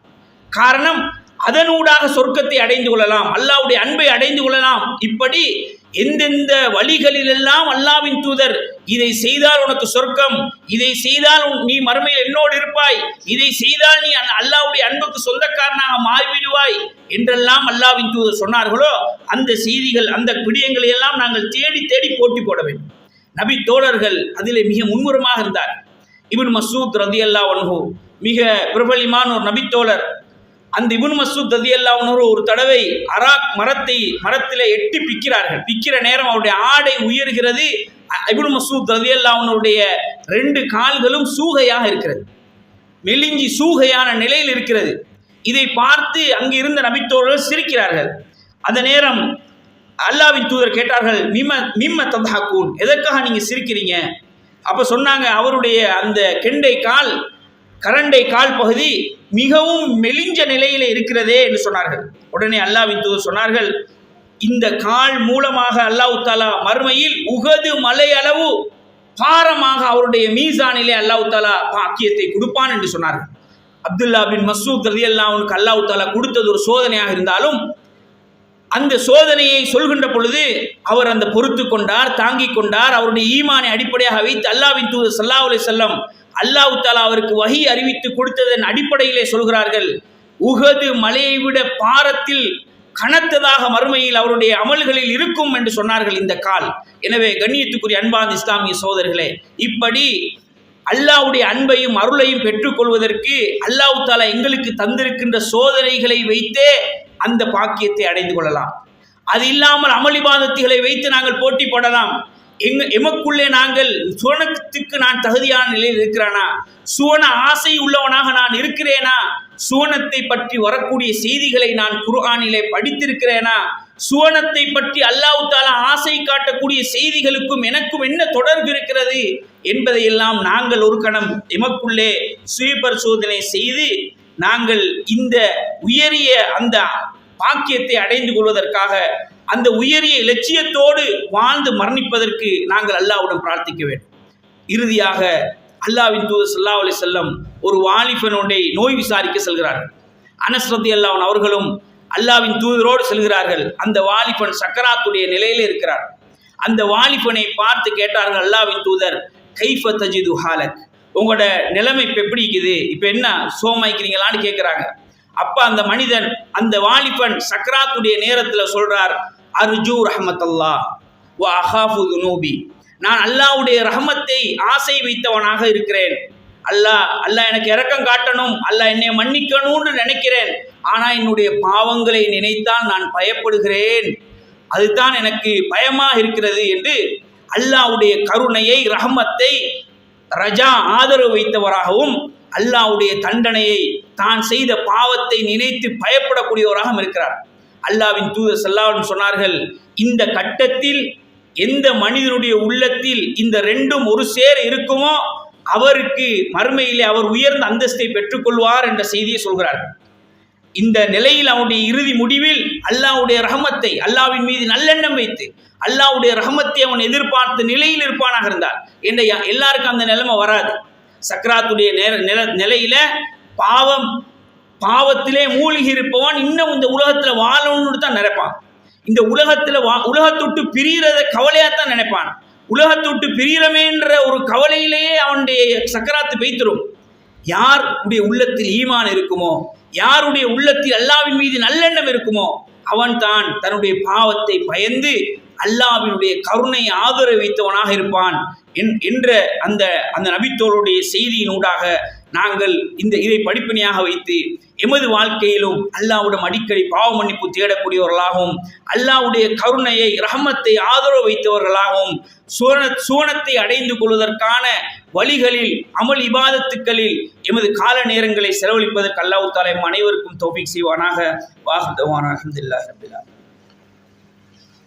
காரணம், அதனூடாக சொர்க்கத்தை அடைந்து கொள்ளலாம், அல்லாஹ்வுடைய அன்பை அடைந்து கொள்ளலாம். இப்படி எந்தெந்த வழிகளிலெல்லாம் அல்லாஹ்வின் தூதர் இதை செய்தால் உனக்கு சொர்க்கம், இதை செய்தால் நீ மறுமையில் என்னோடு இருப்பாய், இதை செய்தால் நீ அல்லாஹ்வுடைய அன்புக்கு சொந்தக்காரனாக மாறிவிடுவாய் என்றெல்லாம் அல்லாஹ்வின் தூதர் சொன்னார்களோ அந்த செய்திகள், அந்த விடயங்களை எல்லாம் நாங்கள் தேடி தேடி போட்டி போட வேண்டும். நபி தோழர்கள் அதிலே மிக முன்முறமாக இருந்தார். இப்னு மஸ்ஊத் ரலியல்லாஹு அன்ஹு மிக பிரபலியமான ஒரு நபித்தோழர். அந்த இப்னு மஸ்ஊத் ரலியல்லாஹு அன்ஹு ஒரு தடவை அராக் மரத்திலே எட்டி பிக்கிறார்கள். பிக்கிற நேரம் அவருடைய ஆடை உயர்கிறது. இப்னு மஸ்ஊத் ரலியல்லாஹு அன்ஹுடைய 2 கால்களும் சூகையாக இருக்கிறது, மெலிஞ்சி சூகையான நிலையில் இருக்கிறது. இதை பார்த்து அங்கு இருந்த நபித்தோழர்கள் சிரிக்கிறார்கள். அந்த நேரம் அல்லாஹ்வின் தூதர் கேட்டார்கள், மிம்ம தத்ஹகூன், எதற்காக நீங்க சிரிக்கிறீங்க? அப்ப சொன்னாங்க, அவருடைய அந்த கரண்டை கால் பகுதி மிகவும் மெலிஞ்ச நிலையில இருக்கிறதே என்று சொன்னார்கள். உடனே அல்லாஹ்வின் தூதர் சொன்னார்கள், இந்த கால் மூலமாக அல்லாஹ் தஆலா மறுமையில் உஹது மலை அளவு பாரமாக அவருடைய மீசானிலே அல்லாஹ் தஆலா பாக்கியத்தை கொடுப்பான் என்று சொன்னார்கள். அப்துல்லா பின் மஸ்ஊத் ரலியல்லாஹு அன்ஹு அல்லாஹ் தஆலா கொடுத்தது ஒரு சோதனையாக இருந்தாலும் அந்த சோதனையை சொல்கின்ற பொழுது அவர் அந்த பொறுத்து கொண்டார், தாங்கிக் கொண்டார். அவருடைய ஈமானை அடிப்படையாக வைத்து அல்லாஹ்வின் தூதர் ஸல்லல்லாஹு அலைஹி வஸல்லம் அல்லாஹ் தஆலா அவருக்கு வஹி அறிவித்து கொடுத்ததன் அடிப்படையிலே சொல்கிறார்கள், உஹது மலையை விட பாரத்தில் கனத்ததாக மறுமையில் அவருடைய அமல்களில் இருக்கும் என்று சொன்னார்கள் இந்த கால். எனவே கண்ணியத்துக்குரிய அன்பார்ந்த இஸ்லாமிய சகோதரர்களே, இப்படி அல்லாஹ்வுடைய அன்பையும் அருளையும் பெற்றுக்கொள்வதற்கு அல்லாஹ் தஆலா எங்களுக்கு தந்திருக்கின்ற சோதனைகளை வைத்தே அந்த பாக்கியத்தை அடைந்து கொள்ளலாம். அது இல்லாமல் அமல் இபாதத்துகளை வைத்து நாங்கள் போட்டி போடலாம். எமக்குள்ளே நாங்கள் சுவனத்துக்கு நான் தகுதியான நிலையில் இருக்கிறானா, சுவன ஆசை உள்ளவனாக நான் இருக்கிறேனா, சுவனத்தை பற்றி வரக்கூடிய செய்திகளை நான் குர்ஆனிலே படித்திருக்கிறேனா, சுவனத்தை பற்றி அல்லாஹ் தஆலா ஆசை காட்டக்கூடிய செய்திகளுக்கும் எனக்கும் என்ன தொடர்பு இருக்கிறது என்பதையெல்லாம் நாங்கள் ஒரு கணம் எமக்குள்ளே சுய பரிசோதனை செய்து நாங்கள் இந்த உயரிய அந்த பாக்கியத்தை அடைந்து கொள்வதற்காக அந்த உயரிய இலட்சியத்தோடு வாழ்ந்து மரணிப்பதற்கு நாங்கள் அல்லாஹ்வுடன் பிரார்த்திக்க வேண்டும். இறுதியாக அல்லாஹ்வின் தூதர் ஸல்லல்லாஹு அலைஹி வஸல்லம் ஒரு வாலிபனுடைய நோய் விசாரிக்க செல்கிறார்கள். அனஸ் ரலியல்லாஹு அன்ஹு அவர்களும் அல்லாஹ்வின் தூதரோடு செல்கிறார்கள். அந்த வாலிபன் சக்கராத்துடைய நிலையில் இருக்கிறார். அந்த வாலிபனை பார்த்து கேட்டார்கள் அல்லாஹ்வின் தூதர், கைஃப தஜிது ஹாலக், உங்களோட நிலைமை இப்போ எப்படி இருக்குது, இப்போ என்ன சோமாய்க்கிறீங்களான்னு கேட்குறாங்க. அப்போ அந்த மனிதன், அந்த வாலிபன் சக்கராத்துடைய நேரத்தில் சொல்கிறார், அர்ஜூ ரஹ்மத்தல்லாஹ் வ அஹாஃபு துனூபி, நான் அல்லாஹ்வுடைய ரஹமத்தை ஆசை வைத்தவனாக இருக்கிறேன். அல்லாஹ் எனக்கு இரக்கம் காட்டணும், அல்லாஹ் என்னை மன்னிக்கணும்னு நினைக்கிறேன். ஆனால் என்னுடைய பாவங்களை நினைத்தால் நான் பயப்படுகிறேன், அதுதான் எனக்கு பயமாக இருக்கிறது என்று அல்லாஹ்வுடைய கருணையை, ரஹமத்தை, ரஜா ஆதரவு வைத்தவராகவும் அல்லாஹ்வுடைய தண்டனையை, தான் செய்த பாவத்தை நினைத்து பயப்படக்கூடியவராகவும் இருக்கிறார். அல்லாஹ்வின் தூதர் ஸல்லல்லாஹு அலைஹி வஸல்லம் சொன்னார்கள், இந்த கட்டத்தில் எந்த மனிதனுடைய உள்ளத்தில் இந்த 2ம் ஒரு சேர இருக்குமோ அவருக்கு மறுமையிலே அவர் உயர்ந்த அந்தஸ்தை பெற்றுக்கொள்வார் என்ற செய்தியை சொல்கிறார்கள். இந்த நிலையில் அவனுடைய இறுதி முடிவில் அல்லாஹ்வுடைய ரஹமத்தை, அல்லாஹ்வின் மீது நல்லெண்ணம் வைத்து அல்லாஹ்வுடைய ரஹமத்தை அவன் எதிர்பார்த்த நிலையில் இருப்பானாக இருந்தார். என்ற எல்லாருக்கும் அந்த நிலைமை வராது. சக்கராத்துடைய நிலையில பாவத்திலே மூழ்கி இருப்பவன் இன்னும் இந்த உலகத்தில் வாழணும்னு தான் நினைப்பான். இந்த உலகத்தொட்டு பிரிகிறத கவலையாத்தான் நினைப்பான். உலகத்தொட்டு பிரிகிறமேன்ற ஒரு கவலையிலேயே அவனுடைய சக்கராத்து பெய்திரும். யாருடைய உள்ளத்தில் ஈமான் இருக்குமோ, யாருடைய உள்ளத்தில் அல்லாஹ்வின் மீது நல்லெண்ணம் இருக்குமோ அவன் தான் தன்னுடைய பாவத்தை பயந்து அல்லாஹ்வினுடைய கருணை ஆதரவு வைத்தவனாக இருப்பான் என்ற அந்த நபித்தோளுடைய செய்தியினூடாக நாங்கள் இதை படிப்பினையாக வைத்து எமது வாழ்க்கையிலும் அல்லாஹ்விடம் அடிக்கடி பாவ மன்னிப்பு தேடக்கூடியவர்களாகவும் அல்லாஹ்வுடைய கருணையை, ரஹமத்தை ஆதரவு வைத்தவர்களாகவும் சுவனத்தை அடைந்து கொள்வதற்கான வழிகளில், அமல் இபாதத்துக்களில் எமது கால நேரங்களை செலவழிப்பதற்கு அல்லாஹ் தஆலா அனைவருக்கும் தௌஃபீக் செய்வானாக. வாஹ் தவானா அல்ஹம்துலில்லாஹி ரப்பில் ஆலமீன்.